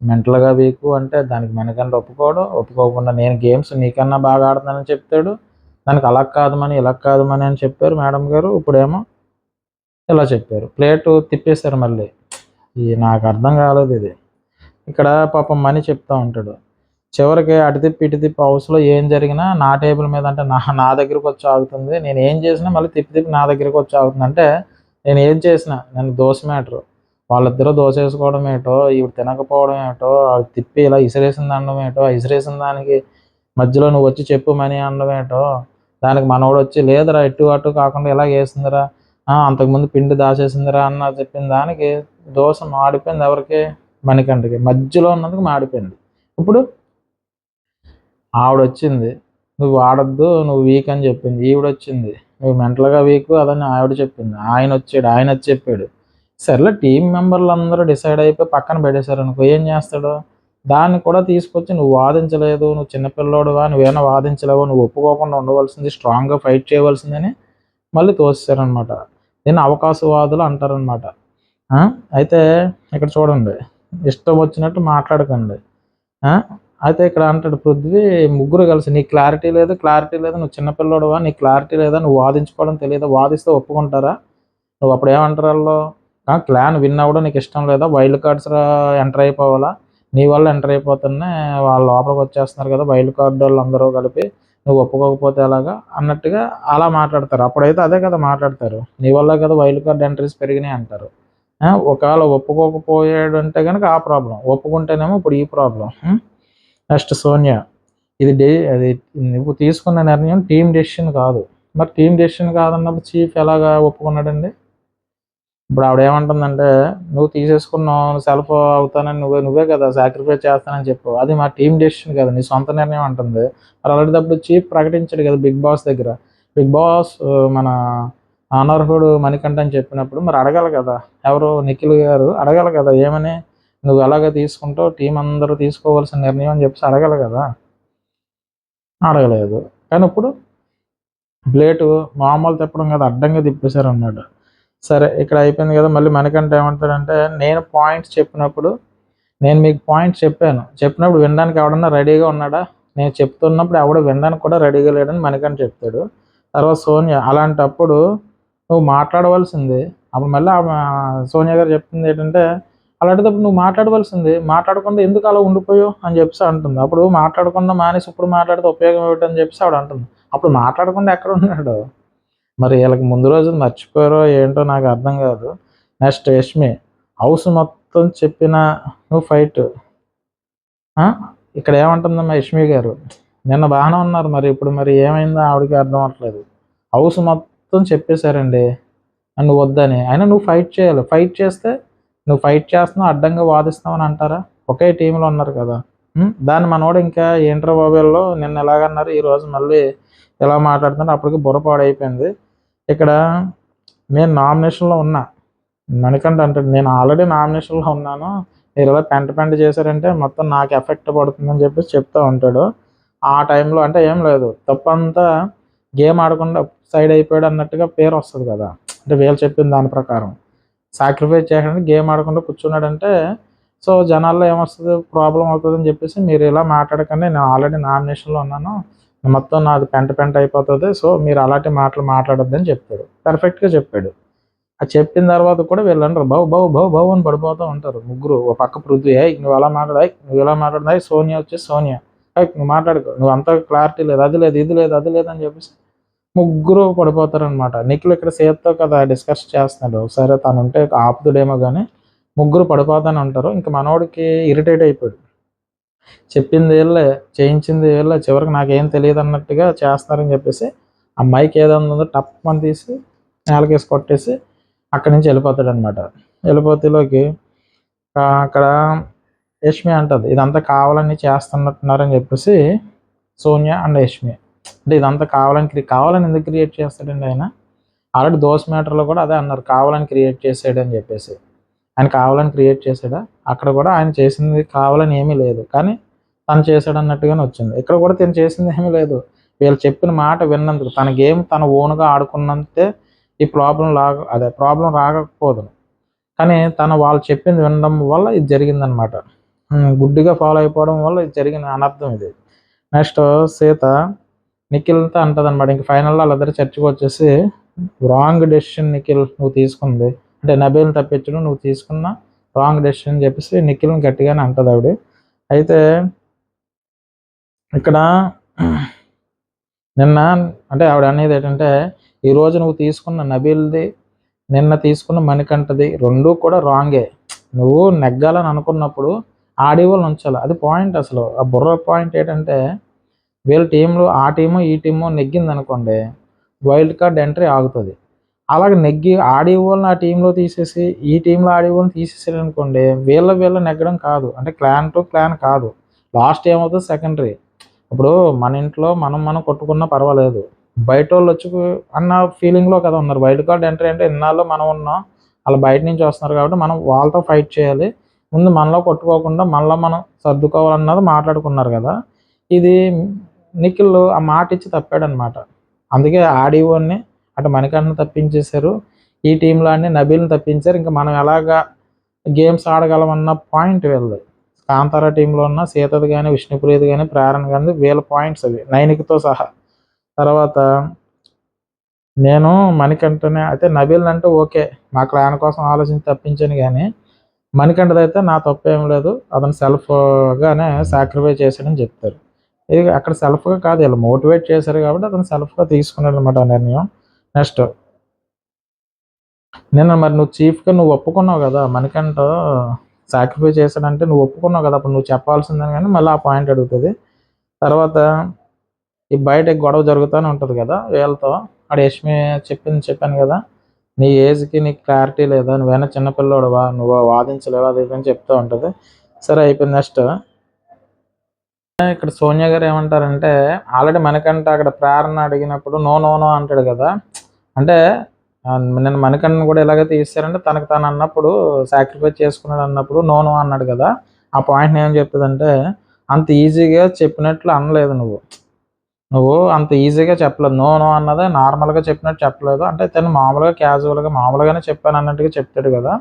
మెంటల్గా వీకు అంటే దానికి మనకంటే ఒప్పుకోకుండా నేను గేమ్స్ నీకన్నా బాగా ఆడుతున్నానని చెప్తాడు. దానికి అలా కాదు మని ఇలా కాదు మని అని చెప్పారు మేడం గారు. ఇప్పుడేమో ఇలా చెప్పారు, ప్లేటు తిప్పేశారు మళ్ళీ. నాకు అర్థం కాలేదు ఇది. ఇక్కడ పాపం మనీ చెప్తా ఉంటాడు, చివరికి అటు తిప్పి ఇటు తిప్పి హౌస్లో ఏం జరిగినా నా టేబుల్ మీద అంటే నా దగ్గరకు వచ్చి ఆగుతుంది, నేను ఏం చేసినా మళ్ళీ తిప్పి నా దగ్గరకు వచ్చి ఆగుతుంది. అంటే నేను ఏం చేసినా నేను దోశ మ్యాటరు, వాళ్ళిద్దరూ దోశ వేసుకోవడం ఏటో, ఇవి తినకపోవడం ఏటో, అవి తిప్పి ఇలా ఇసిరేసిన అనడం ఏటో, ఇసిరేసిన దానికి మధ్యలో నువ్వు వచ్చి చెప్పు మనీ అనడం ఏటో, దానికి మనోడు వచ్చి లేదురా ఇటు అటు కాకుండా ఇలా వేసిందిరా, అంతకుముందు పిండి దాచేసిందిరా అన్న చెప్పిన దానికి దోశ మాడిపోయింది. ఎవరికి, మణికంఠకి. మధ్యలో ఉన్నందుకు మాడిపోయింది. ఇప్పుడు ఆవిడ వచ్చింది, నువ్వు ఆడొద్దు నువ్వు వీక్ అని చెప్పింది. ఈవిడ వచ్చింది, నువ్వు మెంటల్గా వీక్ అదని ఆవిడ చెప్పింది. ఆయన వచ్చాడు, ఆయన వచ్చి చెప్పాడు. సరేలే టీం మెంబర్లు అందరూ డిసైడ్ అయిపోయి పక్కన పెట్టేశారు అనుకో, ఏం చేస్తాడు, దాన్ని కూడా తీసుకొచ్చి నువ్వు వాదించలేదు, నువ్వు చిన్నపిల్లోడువా, నువ్వేమైనా వాదించలేవో, నువ్వు ఒప్పుకోకుండా ఉండవలసింది, స్ట్రాంగ్గా ఫైట్ చేయవలసిందని మళ్ళీ తోసేశారనమాట. దీన్ని అవకాశవాదులు అంటారనమాట. అయితే ఇక్కడ చూడండి, ఇష్టం వచ్చినట్టు మాట్లాడకండి. అయితే ఇక్కడ అంటాడు పృథ్వీ, ముగ్గురు కలిసి నీకు క్లారిటీ లేదు నువ్వు చిన్నపిల్లోడువా, నీకు క్లారిటీ లేదా, నువ్వు వాదించుకోవడం తెలియదా, వాదిస్తే ఒప్పుకుంటారా, నువ్వు అప్పుడు ఏమంటారు వాళ్ళు, క్లాన్ విన్ అవ్వడం నీకు ఇష్టం లేదా, వైల్డ్ కార్డ్స్ ఎంటర్ అయిపోవాలా, నీ వల్ల ఎంటర్ అయిపోతున్నా వాళ్ళు లోపలికి వచ్చేస్తున్నారు కదా వైల్డ్ కార్డ్ వాళ్ళు అందరూ కలిపి, నువ్వు ఒప్పుకోకపోతే ఎలాగా అన్నట్టుగా అలా మాట్లాడతారు. అప్పుడైతే అదే కదా మాట్లాడతారు, నీ వల్ల కదా వైల్డ్ కార్డ్ ఎంట్రీస్ పెరిగినాయి అంటారు. ఒకవేళ ఒప్పుకోకపోయాడు అంటే కనుక ఆ ప్రాబ్లం, ఒప్పుకుంటేనేమో ఇప్పుడు ఈ ప్రాబ్లం. నెక్స్ట్ సోనియా, అది నువ్వు తీసుకున్న నిర్ణయం టీం డెసిషన్ కాదు. మరి టీం డెసిషన్ కాదన్నప్పుడు చీఫ్ ఎలాగా ఒప్పుకున్నాడండి? ఇప్పుడు ఆవిడ ఏమంటుందంటే, నువ్వు తీసేసుకున్నావు, సెల్ఫ్ అవుతానని నువ్వే కదా సాక్రిఫైస్ చేస్తానని చెప్పావు, అది మా టీం డెసిషన్ కదా, నీ సొంత నిర్ణయం అంటుంది. మరి అలాంటప్పుడు చీఫ్ ప్రకటించాడు కదా బిగ్ బాస్ దగ్గర, బిగ్ బాస్ మన అనర్హుడు మణికంఠ అని చెప్పినప్పుడు మరి అడగాలి కదా, ఎవరు నిఖిల్ గారు అడగాలి కదా, ఏమని నువ్వు ఎలాగ తీసుకుంటావు, టీం అందరూ తీసుకోవాల్సిన నిర్ణయం అని చెప్పేసి అడగాలి కదా, అడగలేదు. కానీ ఇప్పుడు ప్లేటు మామూలు తిప్పడం కదా, అడ్డంగా తిప్పేశారు అన్నమాట. సరే ఇక్కడ అయిపోయింది కదా, మళ్ళీ మణికంఠ ఏమంటాడంటే, నేను పాయింట్స్ చెప్పినప్పుడు నేను మీకు పాయింట్స్ చెప్పినప్పుడు వినడానికి ఎవడన్నా రెడీగా ఉన్నాడా, నేను చెప్తున్నప్పుడు ఎవడ వినడానికి కూడా రెడీగా లేడని మణికంఠ చెప్తాడు. తర్వాత సోనియా, అలాంటప్పుడు నువ్వు మాట్లాడవలసింది, అప్పుడు మళ్ళీ సోనియా గారు చెప్తుంది ఏంటంటే, అలాంటిదప్పుడు నువ్వు మాట్లాడవలసింది, మాట్లాడకుండా ఎందుకు అలా ఉండిపోయావు అని చెప్పేసి అంటుంది. అప్పుడు మాట్లాడకుండా మానేసి ఇప్పుడు మాట్లాడితే ఉపయోగం ఏమిటని చెప్పేసి ఆవిడ అంటుంది. అప్పుడు మాట్లాడకుండా ఎక్కడ ఉన్నాడు, మరి వీళ్ళకి ముందు రోజు మర్చిపోయారో ఏంటో నాకు అర్థం కాదు. నెక్స్ట్ యష్మి, హౌస్ మొత్తం చెప్పిన నువ్వు ఫైట్. ఇక్కడ ఏమంటుందమ్మా యష్మి గారు, నిన్న బాగానే ఉన్నారు, మరి ఇప్పుడు మరి ఏమైందో ఆవిడకి అర్థం అవ్వట్లేదు. హౌస్ మొత్తం చెప్పేశారండి నువ్వు వద్దని, అయినా నువ్వు ఫైట్ చేయాలి. ఫైట్ చేస్తే నువ్వు ఫైట్ చేస్తున్నావు అడ్డంగా వాదిస్తావు అని అంటారా? ఒకే టీంలో ఉన్నారు కదా. దాన్ని మనోడు ఇంకా ఏంట్రా బాబుల్లో నిన్న ఎలాగన్నారు, ఈరోజు మళ్ళీ ఎలా మాట్లాడుతున్నారు, అప్పటికి బుర్రపాడైపోయింది. ఇక్కడ నేను నామినేషన్లో ఉన్నా, మణికంఠ అంటాడు నేను ఆల్రెడీ నామినేషన్లో ఉన్నాను, మీరు ఇలా పెంట చేశారంటే మొత్తం నాకు ఎఫెక్ట్ పడుతుందని చెప్పేసి చెప్తూ ఉంటాడు. ఆ టైంలో అంటే ఏం లేదు, తప్పంతా గేమ్ ఆడకుండా సైడ్ అయిపోయాడు అన్నట్టుగా పేరు వస్తుంది కదా. అంటే వీళ్ళు చెప్పిన దాని ప్రకారం సాక్రిఫైస్ చేయడానికి గేమ్ ఆడకుండా కూర్చున్నాడంటే సో జనాల్లో ఏమొస్తుంది, ప్రాబ్లం అవుతుందని చెప్పేసి మీరు ఇలా మాట్లాడకండి, నేను ఆల్రెడీ నామినేషన్లో ఉన్నాను, మొత్తం నాది పెంట అయిపోతుంది, సో మీరు అలాంటి మాటలు మాట్లాడొద్దని చెప్పాడు. పర్ఫెక్ట్గా చెప్పాడు. అది చెప్పిన తర్వాత కూడా వీళ్ళంటారు బావు అని పడిపోతూ ఉంటారు ముగ్గురు. ఒక పక్క పృథ్వీ, నువ్వు అలా మాట్లాడాయి, నువ్వు ఇలా మాట్లాడినాయి, సోనియా వచ్చి సోనియా నువ్వు మాట్లాడుకో, నువ్వు అంత క్లారిటీ లేదు, అది లేదు ఇది లేదు అది లేదు అని చెప్పేసి ముగ్గురు పడిపోతారనమాట. నిఖిల్ ఇక్కడ సేత్తో కదా డిస్కస్ చేస్తున్నాడు, సరే తను ఉంటే ఆపుతుడేమో కానీ ముగ్గురు పడిపోతానే ఉంటారు. ఇంకా మనోడికి ఇరిటేట్ అయిపోయాడు. చెప్పింది వీళ్ళే, చేయించింది వీళ్ళే, చివరికి నాకేం తెలియదు అన్నట్టుగా చేస్తున్నారని చెప్పేసి ఆ మైక్ ఏదైనా ఉందో టప్ అని తీసి నేలకేసి కొట్టేసి అక్కడి నుంచి వెళ్ళిపోతాడు అనమాట. వెళ్ళిపోతేలోకి అక్కడ యష్మి అంటది ఇదంతా కావాలని చేస్తున్నట్టున్నారని చెప్పేసి సోనియా అండ్ యష్మి. అంటే ఇదంతా కావాలని ఎందుకు క్రియేట్ చేస్తాడండి ఆయన? ఆల్రెడీ దోస్ మ్యాటర్లో కూడా అదే అన్నారు, కావాలని క్రియేట్ చేసాడు అని చెప్పేసి. ఆయన కావాలని క్రియేట్ చేసాడా? అక్కడ కూడా ఆయన చేసింది కావాలని ఏమీ లేదు, కానీ తను చేశాడు అన్నట్టుగానే వచ్చింది. ఇక్కడ కూడా తను చేసింది ఏమీ లేదు, వీళ్ళు చెప్పిన మాట విన్నందుకు, తన గేమ్ తన ఓన్గా ఆడుకున్నంతే ఈ ప్రాబ్లం రాకపోదు, కానీ వాళ్ళు చెప్పింది వినడం వల్ల ఇది జరిగిందనమాట. గుడ్డిగా ఫాలో అయిపోవడం వల్ల ఇది జరిగిన అనర్థం ఇది. నెక్స్ట్ సీత నిఖిల్తో అంటుంది అనమాట, ఇంక ఫైనల్లో వాళ్ళిద్దరు చర్చకు వచ్చేసి రాంగ్ డెసిషన్ నిఖిల్ నువ్వు తీసుకుంది, అంటే నబీల్ని తప్పించడం నువ్వు తీసుకున్న రాంగ్ డెసిషన్ అని చెప్పేసి నిఖిల్ని గట్టిగానే అంటుంది ఆవిడ. అయితే ఇక్కడ నిన్న అంటే ఆవిడ అనేది ఏంటంటే ఈరోజు నువ్వు తీసుకున్న నబీల్ది, నిన్న తీసుకున్న మణికంఠది రెండూ కూడా రాంగే. నువ్వు నెగ్గాలని అనుకున్నప్పుడు ఆడియోలు ఉంచాలి, అది పాయింట్. అసలు ఆ బుర్ర పాయింట్ ఏంటంటే వీళ్ళ టీంలో ఆ టీము ఈ టీము నెగ్గింది అనుకోండి, వైల్డ్ కార్డ్ ఎంట్రీ ఆగుతుంది. అలాగే నెగ్గి ఆడియోల్ని ఆ టీంలో తీసేసి ఈ టీంలో ఆడియోల్ని తీసేసారు అనుకోండి, వీళ్ళ నెగ్గడం కాదు, అంటే క్లాన్ టు క్లాన్ కాదు, లాస్ట్ ఏమవుతుంది సెకండరీ. ఇప్పుడు మన ఇంట్లో మనం కొట్టుకున్నా పర్వాలేదు, బయట వాళ్ళు వచ్చి అన్న ఫీలింగ్లో కదా ఉన్నారు. వైల్డ్ కార్డ్ ఎంట్రీ అంటే ఇన్నాళ్ళు మనం ఉన్నాం, వాళ్ళు బయట నుంచి వస్తున్నారు కాబట్టి మనం వాళ్ళతో ఫైట్ చేయాలి, ముందు మనలో కొట్టుకోకుండా మనలో మనం సర్దుకోవాలన్నది మాట్లాడుకున్నారు కదా. ఇది నిఖిల్ ఆ మాట ఇచ్చి తప్పాడనమాట. అందుకే ఆడియోని అటు మణికంఠను తప్పించేశారు, ఈ టీంలో అన్ని నబీల్ని తప్పించారు. ఇంకా మనం ఎలాగా గేమ్స్ ఆడగలమన్న పాయింట్ వీళ్ళది. కాంతారా టీంలో ఉన్న సీతది కానీ విష్ణుప్రియది కానీ ప్రేరణ కానీ వీళ్ళ పాయింట్స్ అవి నైనికతో సహా. తర్వాత నేను మణికంఠనే అయితే నబీల్ అంటే ఓకే, మా క్లాన్ కోసం ఆలోచించి తప్పించాను, కానీ మణికంఠదైతే నా తప్పేం లేదు, అతను సెల్ఫ్గానే సాక్రిఫైస్ చేశాడని చెప్తారు. ఇది అక్కడ సెల్ఫ్గా కాదు, ఇలా మోటివేట్ చేశారు కాబట్టి అతను సెల్ఫ్గా తీసుకున్నాడు అనమాట ఆ నిర్ణయం. నెక్స్ట్ నిన్న మరి నువ్వు చీఫ్గా నువ్వు ఒప్పుకున్నావు కదా, మణికంఠ సాక్రిఫైస్ చేశాడంటే నువ్వు ఒప్పుకున్నావు కదా, అప్పుడు నువ్వు చెప్పాల్సిందని, కానీ మళ్ళీ ఆ పాయింట్ అడుగుతుంది. తర్వాత ఈ బయట గొడవ జరుగుతూనే ఉంటుంది కదా వీళ్ళతో, అక్కడ యష్మి చెప్పాను కదా, నీ ఏజ్కి నీకు క్లారిటీ లేదా, నువ్వేనా చిన్నపిల్లోడువా, నువ్వు వాదించలేవా, అది అని చెప్తూ ఉంటుంది. సరే అయిపోయింది. నెక్స్ట్ ఇక్కడ సోనియా గారు ఏమంటారంటే ఆల్రెడీ మణికంఠ అక్కడ ప్రేరణ అడిగినప్పుడు నో నో నో అంటాడు కదా, అంటే నేను మణికంఠను కూడా ఎలాగైతే తీస్తారంటే తనకు తాను అన్నప్పుడు సాక్రిఫైస్ చేసుకున్నాడు అన్నప్పుడు నో నో అన్నాడు కదా, ఆ పాయింట్ని ఏం చెప్తుందంటే అంత ఈజీగా చెప్పినట్లు అనలేదు, నువ్వు అంత ఈజీగా చెప్పలేదు, నో నో అన్నదే నార్మల్గా చెప్పినట్టు చెప్పలేదు, అంటే తను మామూలుగా మామూలుగానే చెప్పాను అన్నట్టుగా చెప్తాడు కదా.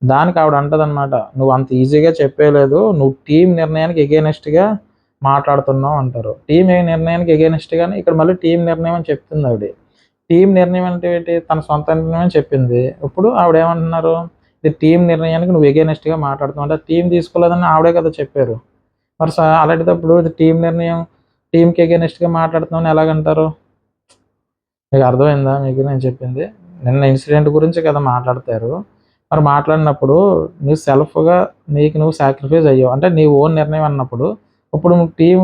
దానికి ఆవిడ అంటది అనమాట, నువ్వు అంత ఈజీగా చెప్పేయలేదు, నువ్వు టీం నిర్ణయానికి ఎగెనిస్ట్గా మాట్లాడుతున్నావు అంటారు. టీం నిర్ణయానికి ఎగెనిస్ట్గానే ఇక్కడ మళ్ళీ టీం నిర్ణయం అని చెప్తుంది ఆవిడ. టీం నిర్ణయం అంటే ఏంటి, తన సొంత నిర్ణయం అని చెప్పింది. ఇప్పుడు ఆవిడ ఏమంటున్నారు, ఇది టీం నిర్ణయానికి నువ్వు ఎగెనిస్ట్గా మాట్లాడుతున్నావు, అంటే టీం తీసుకోలేదని ఆవిడే కదా చెప్పారు. మరి అలాంటిదప్పుడు ఇది టీం నిర్ణయం, టీంకి ఎగెనిస్ట్గా మాట్లాడుతున్నావు ఎలాగంటారు? మీకు అర్థమైందా మీకు నేను చెప్పింది? నిన్న ఇన్సిడెంట్ గురించి కదా మాట్లాడతారు, మరి మాట్లాడినప్పుడు నువ్వు సెల్ఫ్‌గా నీకు నువ్వు సాక్రిఫైస్ అయ్యావు. అంటే నీ ఓన్ నిర్ణయం అన్నప్పుడు, ఇప్పుడు నువ్వు టీమ్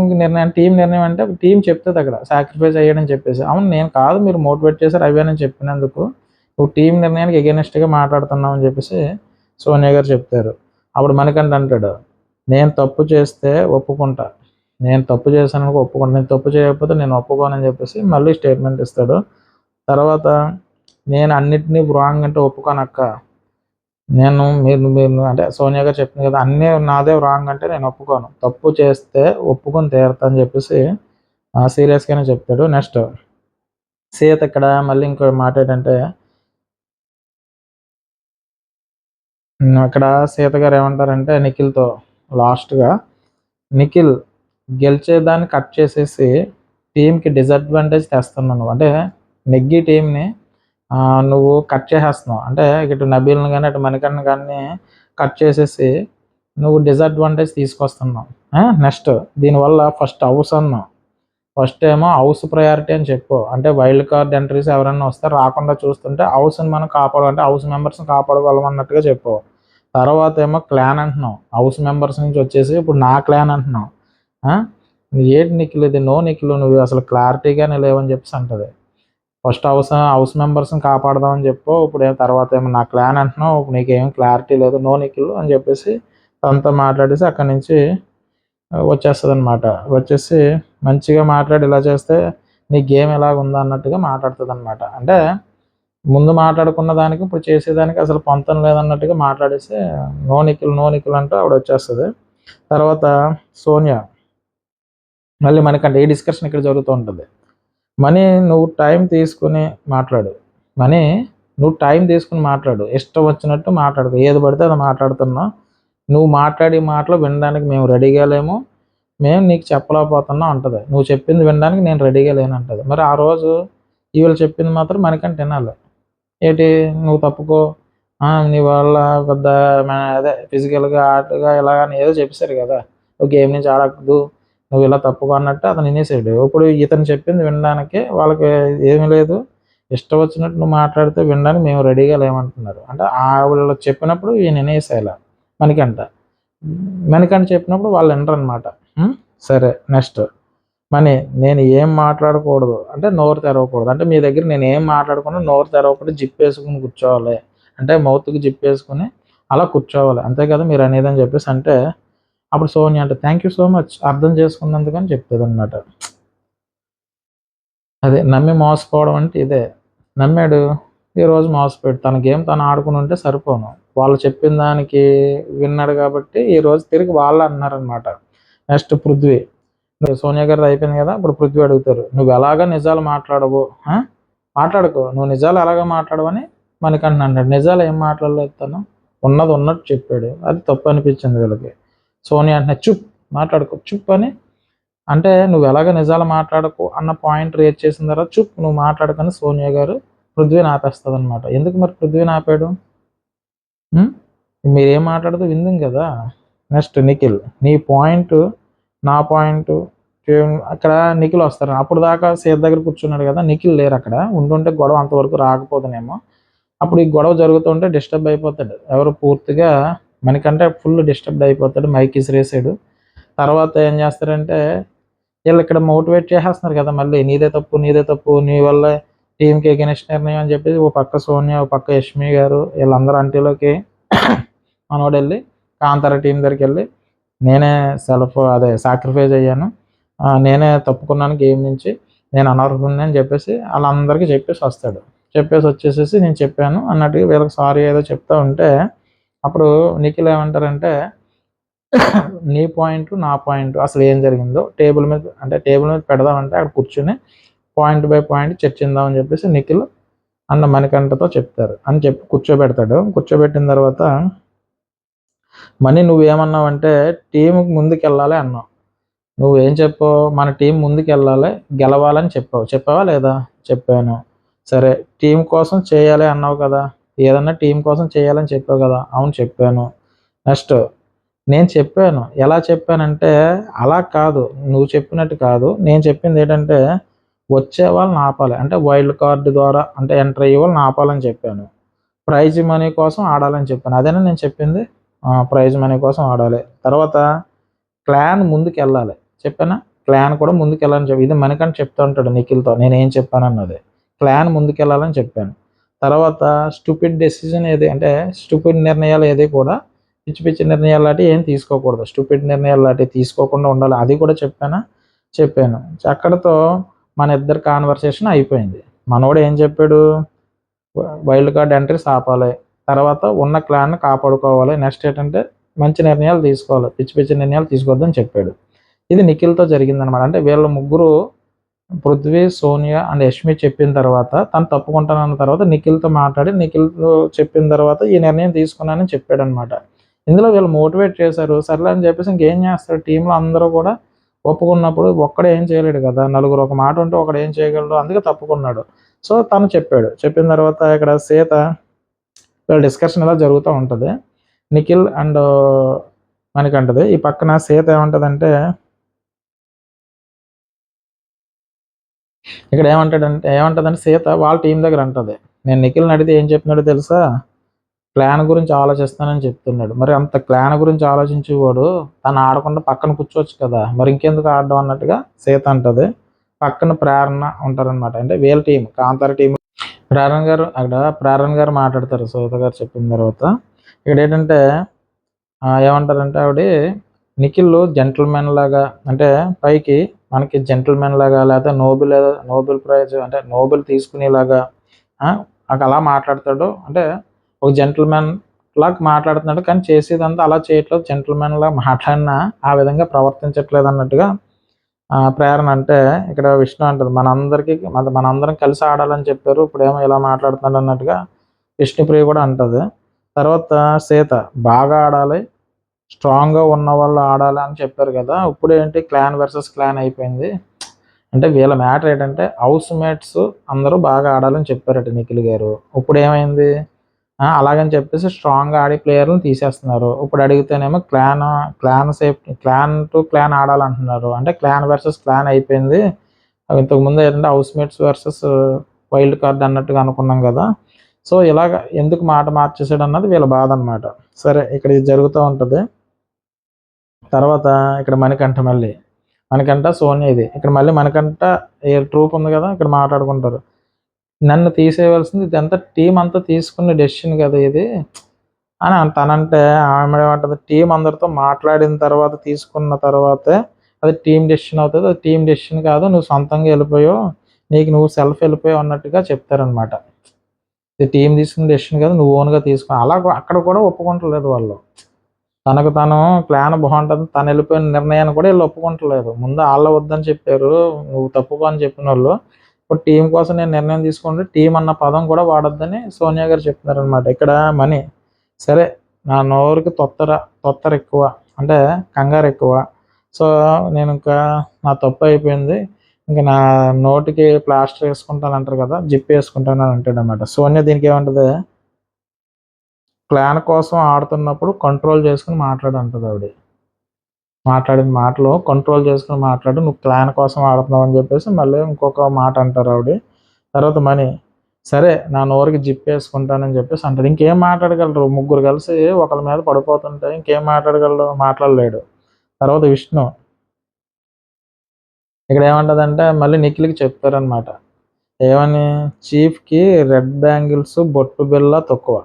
నిర్ణయం అంటే టీమ్ చెప్తది అక్కడ సాక్రిఫైస్ అయ్యాడని చెప్పేసి. అవును నేను కాదు మీరు మోటివేట్ చేశారు అవి అని చెప్పినందుకు, నువ్వు టీమ్ నిర్ణయానికి ఎగైనెస్ట్‌గా మాట్లాడుతున్నావు అని చెప్పేసి సోనియా గారు చెప్తారు. అప్పుడు మణికంఠ అంటాడు, నేను తప్పు చేస్తే ఒప్పుకుంటా. నేను తప్పు చేశానని ఒప్పుకుంటా. నేను తప్పు చేయకపోతే నేను ఒప్పుకోనని చెప్పేసి మళ్ళీ స్టేట్మెంట్ ఇస్తాడు. తర్వాత నేను అన్నిటిని రాంగ్ అంటే ఒప్పుకోనక్క. మీరు అంటే సోనియా గారు చెప్తుంది కదా! అన్నీ నాదే రాంగ్ అంటే నేను ఒప్పుకోను. తప్పు చేస్తే ఒప్పుకొని తీరుతా అని చెప్పేసి సీరియస్‌గానే చెప్తాడు. నెక్స్ట్ సీత ఇక్కడ మళ్ళీ ఇంకో మాట ఏంటంటే అక్కడ సీత గారు ఏమంటారంటే నిఖిల్‌తో లాస్ట్‌గా, నిఖిల్ గెలిచేదాన్ని కట్ చేసేసి టీమ్‌కి డిసడ్వాంటేజ్ తెస్తున్నావు నువ్వు. అంటే నెగ్గి టీమ్‌ని నువ్వు కట్ చేసేస్తున్నావు. అంటే ఇటు నబీల్‌ని గాని, అటు మణికంఠని గాని కట్ చేసేసి నువ్వు డిసడ్వాంటేజ్ తీసుకొస్తున్నావు. నెక్స్ట్ దీనివల్ల ఫస్ట్ హౌస్ అన్నావు. ఫస్ట్ ఏమో హౌస్ ప్రయారిటీ అని చెప్పు. అంటే వైల్డ్ కార్డ్ ఎంట్రీస్ ఎవరైనా వస్తే రాకుండా చూస్తుంటే హౌస్‌ని మనం అంటే హౌస్ మెంబర్స్‌ని కాపాడుకోగలం అన్నట్టుగా చెప్పు. తర్వాత ఏమో క్లాన్ అంటున్నావు. హౌస్ మెంబర్స్ నుంచి వచ్చేసి ఇప్పుడు నా క్లాన్ అంటున్నావు. ఏంటి నిఖిల్ ఇది? నో నిఖిల్ నువ్వు అసలు క్లారిటీగానే లేవని చెప్పేసి అంటది. ఫస్ట్ హౌస్ మెంబర్స్‌ని కాపాడదామని చెప్పు. ఇప్పుడు తర్వాత ఏమో నా క్లాన్ అంటున్నావు. ఇప్పుడు నీకేం క్లారిటీ లేదు. నో నిఖిల్ అని చెప్పేసి తనతో మాట్లాడేసి అక్కడి నుంచి వచ్చేస్తదనమాట. వచ్చేసి మంచిగా మాట్లాడి ఇలా చేస్తే నీ గేమ్ ఎలాగుందా అన్నట్టుగా మాట్లాడుతదనమాట. అంటే ముందు మాట్లాడుకున్న దానికి ఇప్పుడు చేసేదానికి అసలు పొంతన లేదన్నట్టుగా మాట్లాడేసి నో నిఖిల్ అంటూ ఆవిడ వచ్చేస్తది. తర్వాత సోనియా మళ్ళీ మనకంటే ఈ డిస్కషన్ ఇక్కడ జరుగుతూ ఉంటుంది. నువ్వు టైం తీసుకుని మాట్లాడు. నువ్వు టైం తీసుకుని మాట్లాడు. ఇష్టం వచ్చినట్టు మాట్లాడకు. ఏది పడితే అది మాట్లాడుతున్నావు. నువ్వు మాట్లాడే మాటలు వినడానికి మేము రెడీగా లేము. మేము నీకు చెప్పలేకపోతున్నాం అంటది. నువ్వు చెప్పింది వినడానికి నేను రెడీగా లేనంటది. మరి ఆ రోజు ఈవిడ చెప్పింది మాత్రం మనకంటే వినాలి. ఏంటి నువ్వు తప్పుకో, నీ వల్ల పెద్ద అదే ఫిజికల్‌గా, ఆర్ట్‌గా ఇలాగని ఏదో చెప్పేసారు కదా! నువ్వు గేమ్ నుంచి ఆడొద్దు. నువ్వు ఇలా తప్పుకో అన్నట్టు అతను వినేసాడు. ఇప్పుడు ఇతను చెప్పింది వినడానికి వాళ్ళకి ఏమీ లేదు. ఇష్టం వచ్చినట్టు నువ్వు మాట్లాడితే వినడానికి మేము రెడీగా లేమంటున్నారు. అంటే ఆవిడ చెప్పినప్పుడు ఈయన వినేసేయాల మణికంఠ. మణికంఠ చెప్పినప్పుడు వాళ్ళు వినరనమాట. సరే నెక్స్ట్ నేను ఏం మాట్లాడకూడదు అంటే నోరు తెరవకూడదు. అంటే మీ దగ్గర నేను ఏం మాట్లాడకుండా నోరు తెరవకుండా జిప్పేసుకుని కూర్చోవాలి. అంటే మౌత్‌కి జిప్పేసుకొని అలా కూర్చోవాలి. అంతే కదా మీరు అనేదని చెప్పేసి అంటే అప్పుడు సోనియా అంటే థ్యాంక్ యూ సో మచ్ అర్థం చేసుకున్నందుకు అని చెప్తదనమాట. అదే నమ్మి మోసపోవడం అంటే ఇదే. నమ్మాడు, ఈరోజు మోసపోయాడు. తన గేమ్ తను ఆడుకుని ఉంటే సరిపోను. వాళ్ళు చెప్పిన దానికి విన్నాడు కాబట్టి ఈరోజు తిరిగి వాళ్ళు అన్నారనమాట. నెక్స్ట్ పృథ్వీ. సోనియా గారిది అయిపోయింది కదా! ఇప్పుడు పృథ్వీ అడుగుతారు. నువ్వు ఎలాగా నిజాలు మాట్లాడవు. మాట్లాడకు. నువ్వు నిజాలు ఎలాగా మాట్లాడవని మణికంఠ అన్నాడు. నిజాలు ఏం మాట్లాడలేదు తను. ఉన్నది ఉన్నట్టు చెప్పాడు. అది తప్పు అనిపించింది వీళ్ళకి. సోనియా అంటున్నాడు చుప్ మాట్లాడకు చుప్ అని. అంటే నువ్వు ఎలాగ నిజాలు మాట్లాడకు అన్న పాయింట్ రేజ్ చేసిన తర్వాత చుప్ నువ్వు మాట్లాడకని సోనియా గారు పృథ్వీని ఆపేస్తదనమాట. ఎందుకు మరి పృథ్వీని ఆపాడు? మీరేం మాట్లాడుతూ విందుం కదా! నెక్స్ట్ నిఖిల్. నీ పాయింట్ నా పాయింట్ అక్కడ నిఖిల్ వస్తారు. అప్పుడు దాకా సీత దగ్గర కూర్చున్నాడు కదా! నిఖిల్ లేరు అక్కడ. ఉండుంటే గొడవ అంతవరకు రాకపోదునేమో. అప్పుడు ఈ గొడవ జరుగుతుంటే డిస్టర్బ్ అయిపోతాడు. ఎవరు పూర్తిగా మనకంటే ఫుల్ డిస్టర్బ్డ్ అయిపోతాడు. మైక్ ఇసిరేసాడు. తర్వాత ఏం చేస్తారంటే వీళ్ళు ఇక్కడ మోటివేట్ చేసేస్తున్నారు కదా! మళ్ళీ నీదే తప్పు నీ వల్లే టీమ్‌కి ఎగైనెస్ట్ నిర్ణయం అని చెప్పేసి ఓ పక్క సోనియా, ఓ పక్క యష్మి గారు వీళ్ళందరూ అంటీలోకి మనోడెళ్ళి కాంతార టీం దగ్గరికెళ్ళి నేనే సాక్రిఫైస్ అయ్యాను. నేనే తప్పుకున్నాను గేమ్ నుంచి. నేను అనర్హుడిని అని చెప్పేసి ఆళ్ళందరికీ చెప్పేసి వస్తాడు. చెప్పేసి వచ్చేసేసి నేను చెప్పాను అన్నట్టుగా వీళ్ళకి సారీ ఏదో చెప్తా ఉంటే అప్పుడు నిఖిల్ ఏమంటారంటే నీ పాయింట్, నా పాయింట్ అసలు ఏం జరిగిందో టేబుల్ మీద పెడదామంటే అక్కడ కూర్చొని పాయింట్ బై పాయింట్ చర్చిందాం అని చెప్పేసి నిఖిల్ అన్న మణికంఠతో చెప్తారు. అని చెప్పి కూర్చోబెడతాడు. కూర్చోబెట్టిన తర్వాత నువ్వేమన్నావంటే టీమ్‌కి ముందుకెళ్ళాలి అన్నావు. నువ్వేం చెప్పావు? మన టీం ముందుకెళ్ళాలి, గెలవాలని చెప్పావు. చెప్పావా లేదా? చెప్పాను. సరే టీం కోసం చేయాలి అన్నావు కదా! ఏదన్నా టీం కోసం చేయాలని చెప్పావు కదా! అవును చెప్పాను. నెక్స్ట్ నేను చెప్పాను. ఎలా చెప్పానంటే అలా కాదు. నువ్వు చెప్పినట్టు కాదు. నేను చెప్పిందేంటంటే వచ్చే వాళ్ళని ఆపాలి. అంటే వైల్డ్ కార్డ్ ద్వారా అంటే ఎంటర్ అయ్యే వాళ్ళని ఆపాలని చెప్పాను. ప్రైజ్ మనీ కోసం ఆడాలని చెప్పాను. అదేనా నేను చెప్పింది? ప్రైజ్ మనీ కోసం ఆడాలి. తర్వాత క్లాన్ ముందుకెళ్ళాలి. చెప్పానా? క్లాన్ కూడా ముందుకెళ్ళాలని చెప్పి ఇది మణికంఠ చెప్తూ ఉంటాడు నిఖిల్‌తో నేనేం చెప్పానన్నది. క్లాన్ ముందుకెళ్ళాలని చెప్పాను. తర్వాత స్టూపిడ్ డెసిషన్ ఏది అంటే స్టూపిడ్ నిర్ణయాలు ఏది కూడా పిచ్చి పిచ్చి నిర్ణయాలు లాంటివి ఏం తీసుకోకూడదు. స్టూపిడ్ నిర్ణయాలు లాంటివి తీసుకోకుండా ఉండాలి. అది కూడా చెప్పానా? చెప్పాను. అక్కడితో మన ఇద్దరి కాన్వర్సేషన్ అయిపోయింది. మనోడు ఏం చెప్పాడు? వైల్డ్ కార్డ్ ఎంట్రీస్ ఆపాలి. తర్వాత ఉన్న క్లాన్‌ని కాపాడుకోవాలి. నెక్స్ట్ ఏంటంటే మంచి నిర్ణయాలు తీసుకోవాలి. పిచ్చి పిచ్చి నిర్ణయాలు తీసుకోవద్దని చెప్పాడు. ఇది నిఖిల్‌తో జరిగిందనమాట. అంటే వీళ్ళ ముగ్గురు పృథ్వీ, సోనియా అండ్ యష్మి చెప్పిన తర్వాత తను తప్పుకుంటానన్న తర్వాత నిఖిల్‌తో మాట్లాడి నిఖిల్‌తో చెప్పిన తర్వాత ఈ నిర్ణయం తీసుకున్నానని చెప్పాడనమాట. ఇందులో వీళ్ళు మోటివేట్ చేశారు. సర్లే అని చెప్పేసి ఇంకేం చేస్తాడు టీంలో అందరూ కూడా ఒప్పుకున్నప్పుడు ఒక్కడే ఏం చేయలేడు కదా! నలుగురు ఒక మాట ఉంటే ఒకడు ఏం చేయగలడు? అందుకే తప్పుకున్నాడు. సో, తను చెప్పాడు. చెప్పిన తర్వాత ఇక్కడ సీత వీళ్ళ డిస్కషన్ ఇలా జరుగుతూ ఉంటది. నిఖిల్ అండ్ మణికంఠది. ఈ పక్కన సీత ఏమంటదంటే ఇక్కడ ఏమంటదంటే సీత వాళ్ళ టీం దగ్గర అంటది. నేను నిఖిల్‌ని అడిగితే ఏం చెప్తున్నాడో తెలుసా? ప్లాన్ గురించి ఆలోచిస్తానని చెప్తున్నాడు. మరి అంత ప్లాన్ గురించి ఆలోచించేవాడు తను ఆడకుండా పక్కన కూర్చోవచ్చు కదా! మరి ఇంకెందుకు ఆడడం అన్నట్టుగా సీత అంటది. పక్కన ప్రేరణ ఉంటారనమాట. అంటే వీళ్ళ టీం కాంతార టీం ప్రేరణ గారు మాట్లాడతారు సీత గారు చెప్పిన తర్వాత. ఇక్కడేంటంటే ఏమంటారంటే ఆవిడ నిఖిల్ జెంటిల్‌మెన్ లాగా అంటే పైకి మనకి జెంటిల్‌మెన్ లాగా లేకపోతే నోబెల్ ప్రైజ్ అంటే నోబెల్ తీసుకునేలాగా అలా మాట్లాడతాడు. అంటే ఒక జెంటిల్‌మెన్ లాగా మాట్లాడుతున్నాడు. కానీ చేసేదంతా అలా చేయట్లేదు. జెంటిల్‌మెన్ లాగా మాట్లాడినా ఆ విధంగా ప్రవర్తించట్లేదు అన్నట్టుగా ప్రేరణ అంటే ఇక్కడ విష్ణు అంటది. మనందరం కలిసి ఆడాలని చెప్పారు. ఇప్పుడేమో ఇలా మాట్లాడుతున్నాడు అన్నట్టుగా విష్ణుప్రియ కూడా అంటది. తర్వాత సీత బాగా ఆడాలి. స్ట్రాంగ్‌గా ఉన్నవాళ్ళు ఆడాలి అని చెప్పారు కదా! ఇప్పుడేంటి క్లాన్ వర్సెస్ క్లాన్ అయిపోయింది. అంటే వీళ్ళ మ్యాటర్ ఏంటంటే హౌస్ మేట్స్ అందరూ బాగా ఆడాలని చెప్పారట నిఖిల్ గారు. ఇప్పుడేమైంది? అలాగని చెప్పేసి స్ట్రాంగ్‌గా ఆడే ప్లేయర్‌లని తీసేస్తున్నారు. ఇప్పుడు అడిగితేనేమో క్లాన్ టు క్లాన్ ఆడాలంటున్నారు. అంటే క్లాన్ వర్సెస్ క్లాన్ అయిపోయింది. ఇంతకుముందు ఏంటంటే house mates versus wild card అన్నట్టుగా అనుకున్నాం కదా! సో, ఇలాగ ఎందుకు మాట మార్చేసాడన్నది వీళ్ళ బాధనమాట. సరే ఇక్కడ ఇది జరుగుతూ ఉంటది. తర్వాత ఇక్కడ మణికంఠ, సోనియా ఇది. ఇక్కడ మళ్ళీ మణికంఠ ట్రూప్ ఉంది కదా! ఇక్కడ మాట్లాడుకుంటారు. నన్ను తీసేయవలసింది ఇదంతా టీమ్ అంతా తీసుకున్న డెసిషన్ కదా ఇది అని తనంటే ఆమె ఏమంటది టీం అందరితో మాట్లాడిన తర్వాత తీసుకున్న తర్వాతే అది టీమ్ డెసిషన్ అవుతుంది. అది టీమ్ డెసిషన్ కాదు. నువ్వు సొంతంగా వెళ్ళిపోయావు. నీకు నువ్వు సెల్ఫ్ వెళ్ళిపోయావు అన్నట్టుగా చెప్తారనమాట. ఇది టీం తీసుకున్న డెసిషన్ కాదు. నువ్వు ఓన్‌గా తీసుకో అలా అక్కడ కూడా ఒప్పుకుంటలేదు వాళ్ళు. తనకు తను ప్లాన్ బాగుంటుంది. తను వెళ్ళిపోయిన నిర్ణయాన్ని కూడా వీళ్ళు ఒప్పుకుంటలేదు. ముందు ఆళ్ళే వద్దని చెప్పారు. నువ్వు తప్పుకో అని చెప్పినోళ్ళు. ఇప్పుడు టీం కోసం నేను నిర్ణయం తీసుకుంటే టీం అన్న పదం కూడా వాడొద్దని సోనియా గారు చెప్తున్నారనమాట. ఇక్కడ మనీ సరే నా నోరుకి తొత్తర ఎక్కువ అంటే కంగారు ఎక్కువ. సో, నేను ఇంకా నా తప్పు అయిపోయింది. ఇంక నా నోటికి ప్లాస్టర్ వేసుకుంటానంటారు కదా! జిప్ వేసుకుంటానని అంటాడనమాట. సోనియా దీనికి ఏమంటది? ప్లాన్ కోసం ఆడుతున్నప్పుడు కంట్రోల్ చేసుకొని మాట్లాడంటది ఆవిడ. మాట్లాడిన మాటలు కంట్రోల్ చేసుకొని మాట్లాడు. నువ్వు ప్లాన్ కోసం ఆడుతున్నావు అని చెప్పేసి మళ్ళీ ఇంకొక మాట అంటారు ఆవిడ. తర్వాత మనీ సరే నా నోరుకి జిప్ వేసుకుంటానని చెప్పేసి అంటాడు. ఇంకేం మాట్లాడగలరు? ముగ్గురు కలిసి ఒకళ్ళ మీద పడిపోతుంటే ఇంకేం మాట్లాడగలడు? మాట్లాడలేడు. తర్వాత విష్ణు ఇక్కడ ఏమంటదంటే మళ్ళీ నిఖిల్‌కి చెప్తారనమాట. ఏమని? చీఫ్‌కి రెడ్ బ్యాంగిల్స్, బొట్టు బిళ్ళ తక్కువ.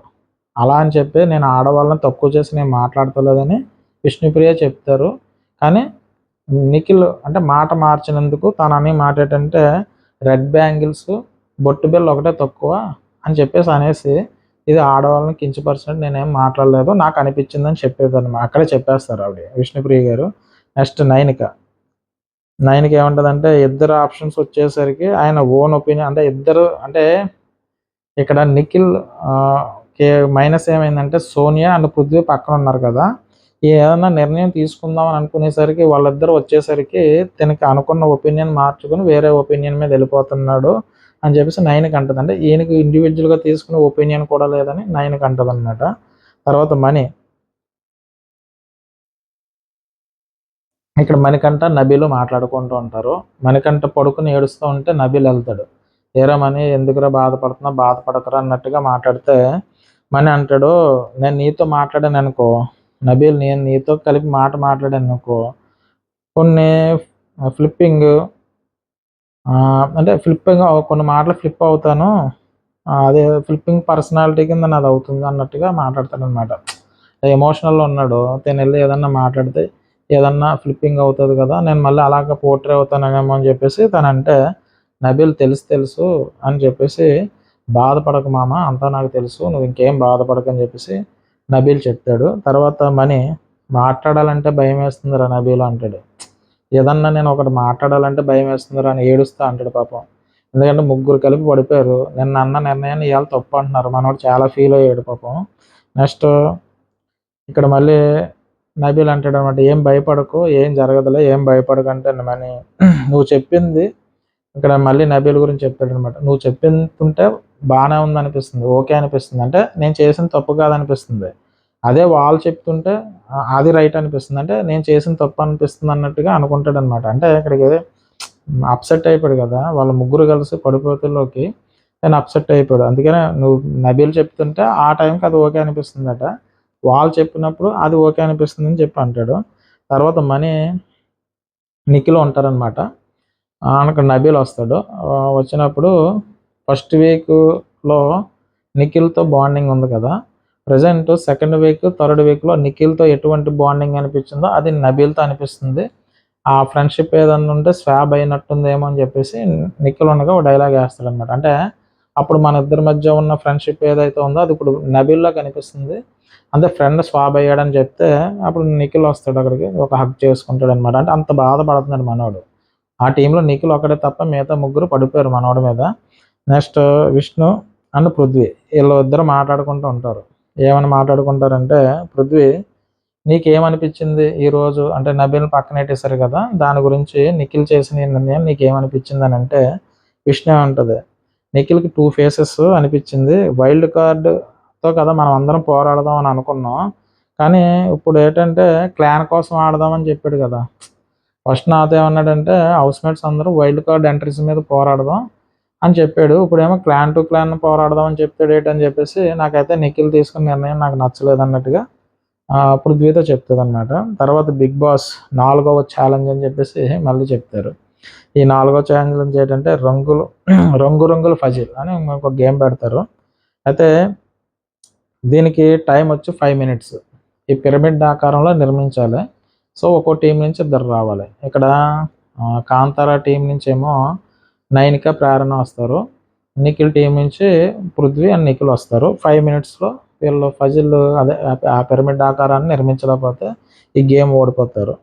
అలా అని చెప్పి నేను ఆడవాళ్ళని తక్కువ చేసి నేను మాట్లాడతలేదని విష్ణుప్రియ చెప్తారు. కానీ నిఖిల్ అంటే మాట మార్చినందుకు తను అనే మాట ఏంటంటే రెడ్ బ్యాంగిల్స్, బొట్టు బిళ్ళ ఒకటే తక్కువ అని చెప్పేసి అనేసి ఇది ఆడవాళ్ళని కించపరిచినట్టు నేనేం మాట్లాడలేదు. నాకు అనిపించిందని చెప్పేదన్నమాట. అక్కడే చెప్పేస్తారు ఆవిడ విష్ణుప్రియ గారు. నెక్స్ట్ నైన్‌కి ఏమంటదంటే ఇద్దరు ఆప్షన్స్ వచ్చేసరికి ఆయన ఓన్ ఒపీనియన్ అంటే ఇద్దరు అంటే ఇక్కడ నిఖిల్ మైనస్ ఏమైందంటే సోనియా అండ్ పృథ్వీ పక్కన ఉన్నారు కదా! ఏదన్నా నిర్ణయం తీసుకుందాం అని అనుకునేసరికి వాళ్ళిద్దరూ వచ్చేసరికి తనకి అనుకున్న ఒపీనియన్ మార్చుకొని వేరే ఒపీనియన్ మీద వెళ్ళిపోతున్నాడు అని చెప్పేసి నైన్‌కి అంటది. అంటే ఈయనకి ఇండివిజువల్‌గా తీసుకునే ఒపీనియన్ కూడా లేదని నైన్‌కి అంటదనమాట. తర్వాత ఇక్కడ మణికంఠ, నబీలు మాట్లాడుకుంటూ ఉంటారు. మణికంఠ పడుకొని ఏడుస్తూ ఉంటే నబీల్ వెళ్తాడు. ఏరా మణి ఎందుకురా బాధపడుతున్నావు? బాధపడకురా అన్నట్టుగా మాట్లాడితే మని అంటాడు, నేను నీతో మాట్లాడాను అనుకో నబీల్, నేను నీతో కలిపి మాట్లాడాను అనుకో, కొన్ని ఫ్లిప్పింగ్ అంటే ఫ్లిప్పింగ్ కొన్ని మాటలు ఫ్లిప్ అవుతాను, అదే ఫ్లిప్పింగ్ పర్సనాలిటీ కింద నాది అవుతుంది అన్నట్టుగా మాట్లాడతాడనమాట. ఎమోషనల్లో ఉన్నాడు, తను వెళ్ళి ఏదన్నా మాట్లాడితే ఏదన్నా ఫ్లిప్పింగ్ అవుతుంది కదా, నేను మళ్ళీ అలాగ పోర్ట్రే అవుతానేమో అని చెప్పేసి తనంటే, నబీల్ తెలుసు అని చెప్పేసి, బాధపడకు మామ, అంతా నాకు తెలుసు, నువ్వు ఇంకేం బాధపడకని చెప్పేసి నబీల్ చెప్తాడు. తర్వాత మని, మాట్లాడాలంటే భయం వేస్తుందిరా నబీల్ అంటాడు. ఏదన్నా నేను ఒకటి మాట్లాడాలంటే భయం వేస్తుందిరా అని ఏడుస్తా అంటాడు పాపం. ఎందుకంటే ముగ్గురు కలిపి పడిపోయారు, నిన్న అన్న నిర్ణయాన్ని ఇవాళ తప్పు అంటున్నారు. మనోడు చాలా ఫీల్ అయ్యాడు పాపం. నెక్స్ట్ ఇక్కడ మళ్ళీ నబీల్ అంటాడు అనమాట, ఏం భయపడకు, ఏం జరగదులే, ఏం భయపడకంటే మని, నువ్వు చెప్పింది, ఇక్కడ మళ్ళీ నబీల్ గురించి చెప్తాడు అనమాట, నువ్వు చెప్పింటుంటే బాగానే ఉంది అనిపిస్తుంది, ఓకే అనిపిస్తుంది, అంటే నేను చేసిన తప్పు కాదనిపిస్తుంది. అదే వాళ్ళు చెప్తుంటే అది రైట్ అనిపిస్తుంది, అంటే నేను చేసిన తప్పు అనిపిస్తుంది అన్నట్టుగా అనుకుంటాడు అనమాట. అంటే ఇక్కడికి అప్సెట్ అయిపోయాడు కదా, వాళ్ళ ముగ్గురు కలిసి పడిపోతుల్లోకి నేను అప్సెట్ అయిపోయాడు. అందుకనే నువ్వు నబీల్ చెప్తుంటే ఆ టైంకి అది ఓకే అనిపిస్తుందట, వాళ్ళు చెప్పినప్పుడు అది ఓకే అనిపిస్తుందని చెప్పి అంటాడు. తర్వాత మనీ నిఖిల్ ఉంటారనమాట, అక్కడ నబీల్ వస్తాడు. వచ్చినప్పుడు ఫస్ట్ వీక్లో నిఖిల్తో బాండింగ్ ఉంది కదా, ప్రజెంట్ సెకండ్ వీక్ థర్డ్ వీక్లో నిఖిల్తో ఎటువంటి బాండింగ్ అనిపించిందో అది నబీల్తో అనిపిస్తుంది. ఆ ఫ్రెండ్షిప్ ఏదన్నా ఉంటే స్వాబ్ అయినట్టుందేమో అని చెప్పేసి నిఖిల్ ఉండగా ఒక డైలాగ్ వేస్తాడనమాట. అంటే అప్పుడు మన ఇద్దరి మధ్య ఉన్న ఫ్రెండ్షిప్ ఏదైతే ఉందో అది ఇప్పుడు నబీల్లో కనిపిస్తుంది, అంటే ఫ్రెండ్ స్వాబ్ అయ్యాడని చెప్తే అప్పుడు నిఖిల్ వస్తాడు అక్కడికి, ఒక హగ్ చేసుకుంటాడు అనమాట. అంటే అంత బాధపడుతున్నాడు మనోడు. ఆ టీంలో నిఖిల్ ఒకడే తప్ప మిగతా ముగ్గురు పడిపోయారు మనోడి మీద. నెక్స్ట్ విష్ణు అండ్ పృథ్వీ, వీళ్ళు ఇద్దరు మాట్లాడుకుంటూ ఉంటారు. ఏమని మాట్లాడుకుంటారంటే, పృథ్వీ నీకేమనిపించింది ఈరోజు, అంటే నబీల్ని పక్కన పెట్టేశారు కదా, దాని గురించి నిఖిల్ చేసిన నిర్ణయం నీకేమనిపించింది అని అంటే, విష్ణు ఉంటుంది, నిఖిల్కి 2 ఫేసెస్ అనిపించింది. వైల్డ్ కార్డ్తో కదా మనం అందరం పోరాడదాం అని అనుకున్నాం, కానీ ఇప్పుడు ఏంటంటే క్లాన్ కోసం ఆడదామని చెప్పాడు కదా. ఫస్ట్ నాతో ఏమన్నాడంటే హౌస్ మేట్స్ అందరూ వైల్డ్ కార్డ్ ఎంట్రీస్ మీద పోరాడదాం అని చెప్పాడు, ఇప్పుడేమో క్లాన్ టు క్లాన్ పోరాడదాం అని చెప్తాడు ఏంటని చెప్పేసి నాకైతే నిఖిల్ తీసుకున్న నిర్ణయం నాకు నచ్చలేదు అన్నట్టుగా పృథ్వీతో చెప్తుంది అనమాట. తర్వాత బిగ్ బాస్ 4వ ఛాలెంజ్ అని చెప్పేసి మళ్ళీ చెప్తారు. ఈ 4వ ఛాలెంజ్ ఏంటంటే రంగుల ఫజిల్ అని ఒక గేమ్ పెడతారు. అయితే దీనికి టైం వచ్చి 5 minutes. ఈ పిరమిడ్ ఆకారంలో నిర్మించాలి. సో ఒక్కో టీం నుంచి ఇద్దరు రావాలి. ఇక్కడ కాంతారా టీం నుంచి ఏమో నైనిక, ప్రేరణ వస్తారు. నిఖిల్ టీం నుంచి పృథ్వీ అండ్ నిఖిల్ వస్తారు. 5 minutesలో వీళ్ళు ఫజిల్ అదే ఆ పిరమిడ్ ఆకారాన్ని నిర్మించలేకపోతే ఈ గేమ్ ఓడిపోతారు.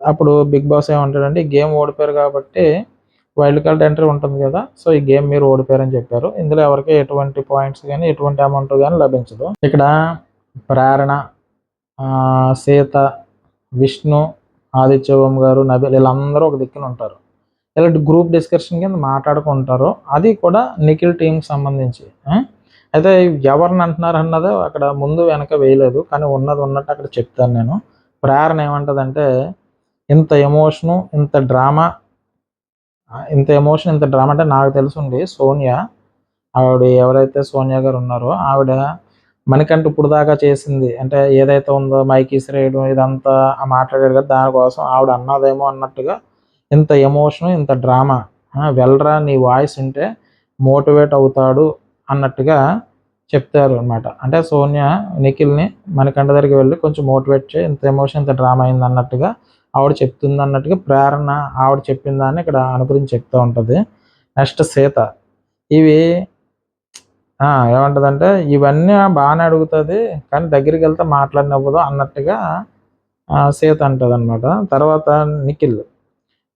అప్పుడు బిగ్ బాస్ ఏమంటాడంటే, ఈ గేమ్ ఓడిపోయారు కాబట్టి వైల్డ్ కార్డ్ ఎంట్రీ ఉంటుంది కదా, సో ఈ గేమ్ మీరు ఓడిపోయారని చెప్పారు. ఇందులో ఎవరికి ఎటువంటి పాయింట్స్ కానీ ఎటువంటి అమౌంట్ కానీ లభించదు. ఇక్కడ ప్రేరణ, సీత, విష్ణు, ఆదిత్య ఓం గారు, నబీల్ వీళ్ళందరూ ఒక దిక్కున ఉంటారు. ఇలాంటి గ్రూప్ డిస్కషన్ కింద మాట్లాడుకుంటారు, అది కూడా నిఖిల్ టీంకి సంబంధించి. అయితే ఎవరిని అంటున్నారు అన్నది అక్కడ ముందు వెనక వేయలేదు, కానీ ఉన్నది ఉన్నట్టు అక్కడ చెప్తాను నేను. ప్రేరణ ఏమంటుందంటే, ఇంత ఎమోషను ఇంత డ్రామా అంటే నాకు తెలుసుండి సోనియా, ఆవిడ ఎవరైతే సోనియా గారు ఉన్నారో ఆవిడ మనకంటే ఇప్పుడు దాకా చేసింది, అంటే ఏదైతే ఉందో మైక్ ఇసిరేయడం ఇదంతా మాట్లాడారు కదా, దానికోసం ఆవిడ అన్నదేమో అన్నట్టుగా ఇంత ఎమోషను ఇంత డ్రామా, వెళ్ళరా నీ వాయిస్ ఉంటే మోటివేట్ అవుతాడు అన్నట్టుగా చెప్తారు అనమాట. అంటే సోనియా నిఖిల్ని మనకంట దగ్గరికి వెళ్ళి కొంచెం మోటివేట్ చేయి, ఇంత ఎమోషన్ ఇంత డ్రామా అయింది అన్నట్టుగా ఆవిడ చెప్తుంది అన్నట్టుగా ప్రేరణ ఆవిడ చెప్పిన దాన్ని ఇక్కడ అనుగురించి చెప్తూ ఉంటుంది. నెక్స్ట్ సీత, ఇవి ఏమంటుందంటే ఇవన్నీ బాగానే అడుగుతుంది కానీ దగ్గరికి వెళ్తే మాట్లాడినవ్వదు అన్నట్టుగా సీత అంటుంది అనమాట. తర్వాత నిఖిల్,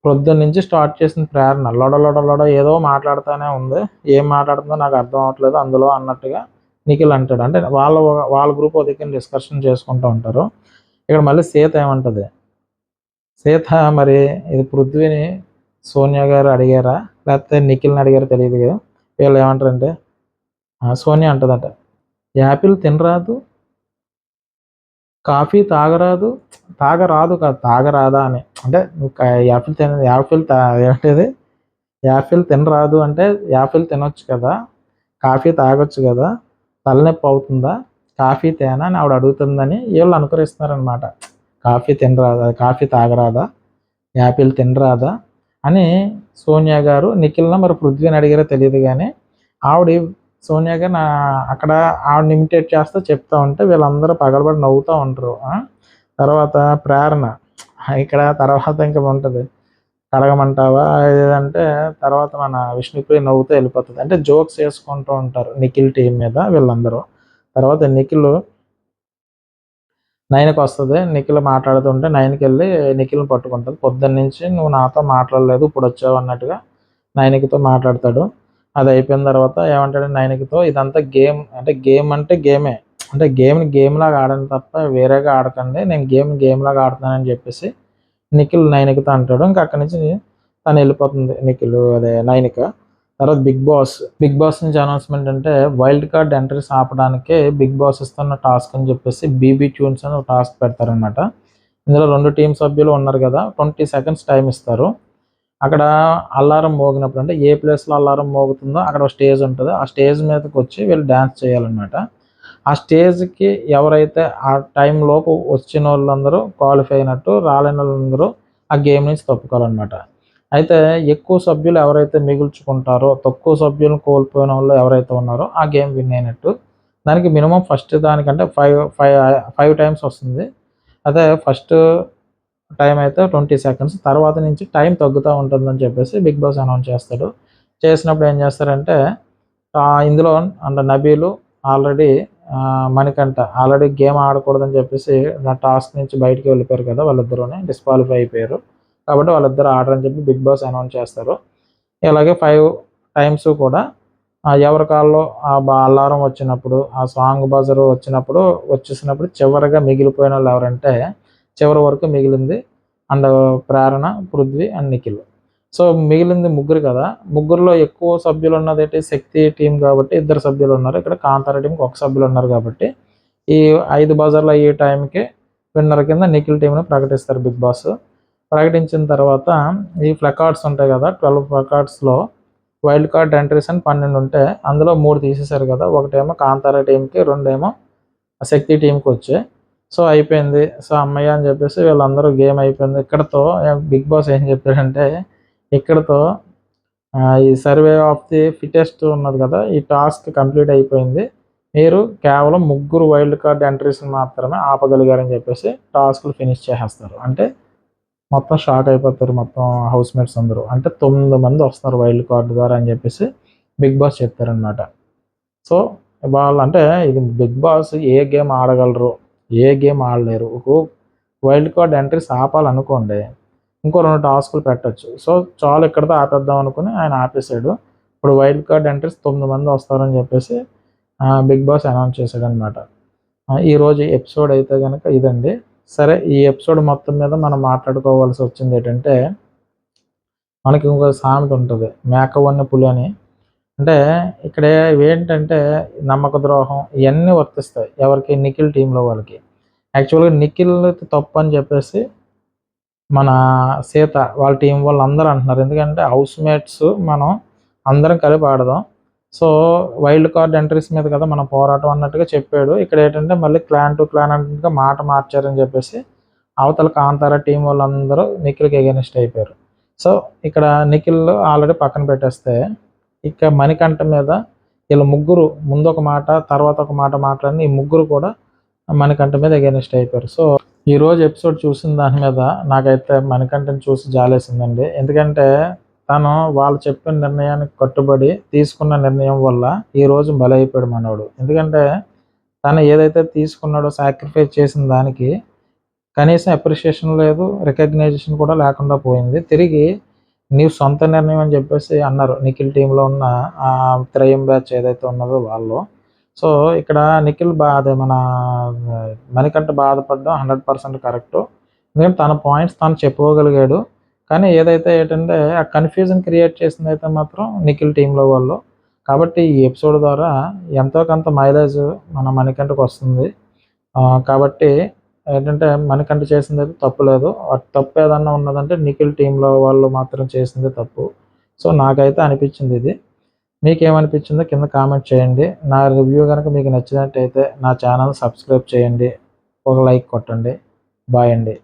పొద్దున్న నుంచి స్టార్ట్ చేసిన ప్రేరణ లొడ ఏదో మాట్లాడుతూనే ఉంది, ఏం మాట్లాడుతుందో నాకు అర్థం అవ్వట్లేదు అందులో అన్నట్టుగా నిఖిల్ అంటాడు. అంటే వాళ్ళ గ్రూప్ దగ్గర డిస్కషన్ చేసుకుంటూ ఉంటారు. ఇక్కడ మళ్ళీ సీత ఏమంటుంది, సీత మరి ఇది పృథ్వీని సోనియా గారు అడిగారా లేకపోతే నిఖిల్ని అడిగారో తెలియదు కదా, వీళ్ళు ఏమంటారంటే సోనియా అంటుందట, యాపిల్ తినరాదు, కాఫీ తాగరాదు, కాదు తాగరాదా అని, అంటే ఏంటిది యాపిల్ తినరాదు అంటే యాపిల్ తినొచ్చు కదా, కాఫీ తాగొచ్చు కదా, తలనొప్పి అవుతుందా, కాఫీ తేనా అని ఆవిడ అడుగుతుందని వీళ్ళు అనుకరిస్తున్నారనమాట. కాఫీ తినరాదా, కాఫీ తాగరాదా, యాపిల్ తినరాదా అని సోనియా గారు నిఖిల్‌ని మరి పృథ్వీని అడిగారో తెలీదు గానీ, ఆవిడ సోనియా గారు అక్కడ ఆవిడని ఇమిటేట్ చేస్తూ చెప్తా ఉంటే వీళ్ళందరూ పగలబడి నవ్వుతా ఉంటారు. తర్వాత ప్రేరణ ఇక్కడ తర్వాత ఇంక ఉంటది. కడగమంటావా ఏదంటే తర్వాత మన విష్ణుప్రియ నవ్వుతూ వెళ్ళిపోతది. అంటే జోక్స్ చేసుకుంటూ ఉంటారు నిఖిల్ టీమ్ మీద వీళ్ళందరూ. తర్వాత నిఖిల్ 9కి వస్తది. నిఖిల్ మాట్లాడుతుంటే 9కెళ్ళి నిఖిల్‌ని పట్టుకుంటది. పొద్దున్నుంచి నువ్వు నాతో మాట్లాడలేదు, ఇప్పుడొచ్చావు అన్నట్టుగా నైనికతో మాట్లాడతాడు. అది అయిపోయిన తర్వాత ఏమంటాడు నైనికతో, ఇదంతా గేమ్ అంటే గేమ్ అంటే గేమే. అంటే గేమ్‌ని గేమ్‌లాగా ఆడండి తప్ప వేరేగా ఆడకండి. నేను గేమ్‌లాగా ఆడుతున్నానని చెప్పేసి నిఖిల్ నైనికతో అంటాడు. ఇంకా అక్కడి నుంచి తను వెళ్ళిపోతుంది నైనిక. తర్వాత బిగ్ బాస్ నుంచి అనౌన్స్మెంట్ అంటే వైల్డ్ కార్డ్ ఎంట్రీస్ ఆపడానికే బిగ్ బాస్ ఇస్తున్న టాస్క్ అని చెప్పేసి బీబీ ట్యూన్స్ అని ఒక టాస్క్ పెడతారనమాట. ఇందులో 2 టీమ్ సభ్యులు ఉన్నారు కదా, 20 సెకండ్స్ టైం ఇస్తారు. అక్కడ అల్లారం మోగినప్పుడు అంటే ఏ ప్లేస్లో అల్లారం మోగుతుందో అక్కడ ఒక స్టేజ్ ఉంటుంది. ఆ స్టేజ్ మీదకి వచ్చి వీళ్ళు డ్యాన్స్ చేయాలన్నమాట. ఆ స్టేజ్కి ఎవరైతే ఆ టైంలోపు వచ్చిన వాళ్ళందరూ క్వాలిఫై అయినట్టు, రాలేని వాళ్ళందరూ ఆ గేమ్ నుంచి తప్పుకోవాలన్నమాట. అయితే ఎక్కువ సభ్యులు ఎవరైతే మిగుల్చుకుంటారో, తక్కువ సభ్యులను కోల్పోయిన వాళ్ళు ఎవరైతే ఉన్నారో ఆ గేమ్ విన్ అయినట్టు. దానికి మినిమం ఫస్ట్ దానికంటే 5 టైమ్స్ వస్తుంది. అదే ఫస్ట్ టైం అయితే 20 సెకండ్స్, తర్వాత నుంచి టైం తగ్గుతూ ఉంటుందని చెప్పేసి బిగ్ బాస్ అనౌన్స్ చేస్తాడు. చేసినప్పుడు ఏం చేస్తారంటే ఇందులో Nabeel already Manikanta already game ఆడకూడదని చెప్పేసి నా టాస్క్ నుంచి బయటికి వెళ్ళిపోయారు కదా, వాళ్ళిద్దరూనే డిస్క్వాలిఫై అయిపోయారు. కాబట్టి వాళ్ళిద్దరు ఆడరని చెప్పి బిగ్ బాస్ అనౌన్స్ చేస్తారు. ఇలాగే 5 టైమ్స్ కూడా ఎవరి కాల్లో అలారం వచ్చినప్పుడు, ఆ సాంగ్ బజర్ వచ్చినప్పుడు వచ్చేసినప్పుడు చివరిగా మిగిలిపోయిన వాళ్ళు ఎవరంటే చివరి వరకు మిగిలింది ప్రేరణ, పృథ్వీ అండ్ నిఖిల్. సో మిగిలింది ముగ్గురు కదా, ముగ్గురులో ఎక్కువ సభ్యులు ఉన్నది ఏంటి శక్తి టీం కాబట్టి 2 సభ్యులు ఉన్నారు. ఇక్కడ కాంతార టీంకి 1 సభ్యులు ఉన్నారు కాబట్టి ఈ 5 బజర్లు అయ్యే టైంకి విన్నర్ కింద నిఖిల్ టీంని ప్రకటిస్తారు బిగ్ బాస్. ప్రకటించిన తర్వాత ఈ ప్లకార్డ్స్ ఉంటాయి కదా, 12 ప్లకార్డ్స్లో వైల్డ్ కార్డ్ ఎంట్రీస్ అని 12 ఉంటే అందులో 3 తీసేశారు కదా. ఒకటేమో కాంతార టీంకి, 2 ఏమో శక్తి టీంకి వచ్చాయి. సో అయిపోయింది. సో అమ్మయ్య అని చెప్పేసి వీళ్ళందరూ గేమ్ అయిపోయింది. ఇక్కడతో బిగ్ బాస్ ఏం చెప్పారంటే ఇక్కడతో ఈ సర్వే ఆఫ్ ది ఫిటెస్ట్ ఉన్నది కదా, ఈ టాస్క్ కంప్లీట్ అయిపోయింది. మీరు కేవలం 3 వైల్డ్ కార్డ్ ఎంట్రీస్ని మాత్రమే ఆపగలిగారని చెప్పేసి టాస్క్లు ఫినిష్ చేసేస్తారు. అంటే మొత్తం షాక్ అయిపోతారు మొత్తం హౌస్మేట్స్ అందరూ. అంటే 9 మంది వస్తారు వైల్డ్ కార్డ్ ద్వారా అని చెప్పేసి బిగ్ బాస్ చెప్తారనమాట. సో వాళ్ళు అంటే ఇది బిగ్ బాస్ ఏ గేమ్ ఆడగలరు, ఏ గేమ్ ఆడలేరు. వైల్డ్ కార్డ్ ఎంట్రీస్ ఆపాలనుకోండి ఇంకో 2 టాస్కులు పెట్టచ్చు. సో చాలు ఇక్కడితో ఆపేద్దాం అనుకుని ఆయన ఆపేశాడు. ఇప్పుడు వైల్డ్ కార్డ్ ఎంట్రీస్ 9 మంది వస్తారని చెప్పేసి బిగ్ బాస్ అనౌన్స్ చేశాడనమాట. ఈరోజు ఎపిసోడ్ అయితే కనుక ఇదండి. సరే ఈ ఎపిసోడ్ మొత్తం మీద మనం మాట్లాడుకోవాల్సి వచ్చింది ఏంటంటే, మనకి ఇంకో సామెత ఉంటుంది మేకవన్న పులి అని. అంటే ఇక్కడ ఏంటంటే నమ్మక ద్రోహం ఇవన్నీ వర్తిస్తాయి ఎవరికి, నిఖిల్ టీంలో వాళ్ళకి. యాక్చువల్గా నిఖిల్ తప్పు అని చెప్పేసి మన సీత వాళ్ళ టీం వాళ్ళు అందరూ అంటున్నారు. ఎందుకంటే హౌస్మేట్స్ మనం అందరం కలిపి ఆడదాం. సో వైల్డ్ కార్డ్ ఎంట్రీస్ మీద కదా మనం పోరాటం అన్నట్టుగా చెప్పాడు. ఇక్కడ ఏంటంటే మళ్ళీ క్లాన్ టు క్లాన్ అన్నట్టుగా మాట మార్చారని చెప్పేసి అవతల కాంతార టీం వాళ్ళందరూ నిఖిల్కి ఎగెనిస్ట్ అయిపోయారు. సో ఇక్కడ నిఖిల్ ఆల్రెడీ పక్కన పెట్టేస్తే ఇక మణికంఠ మీద వీళ్ళ ముగ్గురు ముందు ఒక మాట తర్వాత ఒక మాట మాట్లాడి ఈ ముగ్గురు కూడా మణికంఠ మీద ఎగెనిస్ట్ అయిపోయారు. సో ఈరోజు ఎపిసోడ్ చూసిన దాని మీద నాకైతే మణికంఠని చూసి జాలేసిందండి. ఎందుకంటే తను వాళ్ళు చెప్పిన నిర్ణయానికి కట్టుబడి తీసుకున్న నిర్ణయం వల్ల ఈరోజు బలైపోయాడు మనోడు. ఎందుకంటే తను ఏదైతే తీసుకున్నాడో సాక్రిఫైస్ చేసిన దానికి కనీసం అప్రిషియేషన్ లేదు, రికగ్నైజేషన్ కూడా లేకుండా పోయింది. తిరిగి నీవు సొంత నిర్ణయం అని చెప్పేసి అన్నారు నిఖిల్ టీంలో ఉన్న త్రయం బ్యాచ్ ఏదైతే ఉన్నదో వాళ్ళు. సో ఇక్కడ నిఖిల్ అదే మన మణికంఠ బాధపడడం 100% కరెక్టు. ఎందుకంటే తన పాయింట్స్ తను చెప్పుకోగలిగాడు. కానీ ఏదైతే ఏంటంటే ఆ కన్ఫ్యూజన్ క్రియేట్ చేసింది అయితే మాత్రం నిఖిల్ టీంలో వాళ్ళు. కాబట్టి ఈ ఎపిసోడ్ ద్వారా ఎంతో కొంత మైలేజ్ మన మణికంఠకు వస్తుంది. కాబట్టి ఏంటంటే మణికంఠ చేసింది అయితే తప్పు లేదు. తప్పు ఏదన్నా ఉన్నదంటే నిఖిల్ టీంలో వాళ్ళు మాత్రం చేసింది తప్పు. సో నాకైతే అనిపించింది ఇది. మీకేమనిపించిందో కింద కామెంట్ చేయండి. నా రివ్యూ కనుక మీకు నచ్చినట్టయితే నా ఛానల్ సబ్స్క్రైబ్ చేయండి. ఒక లైక్ కొట్టండి. బాయ్ అండి.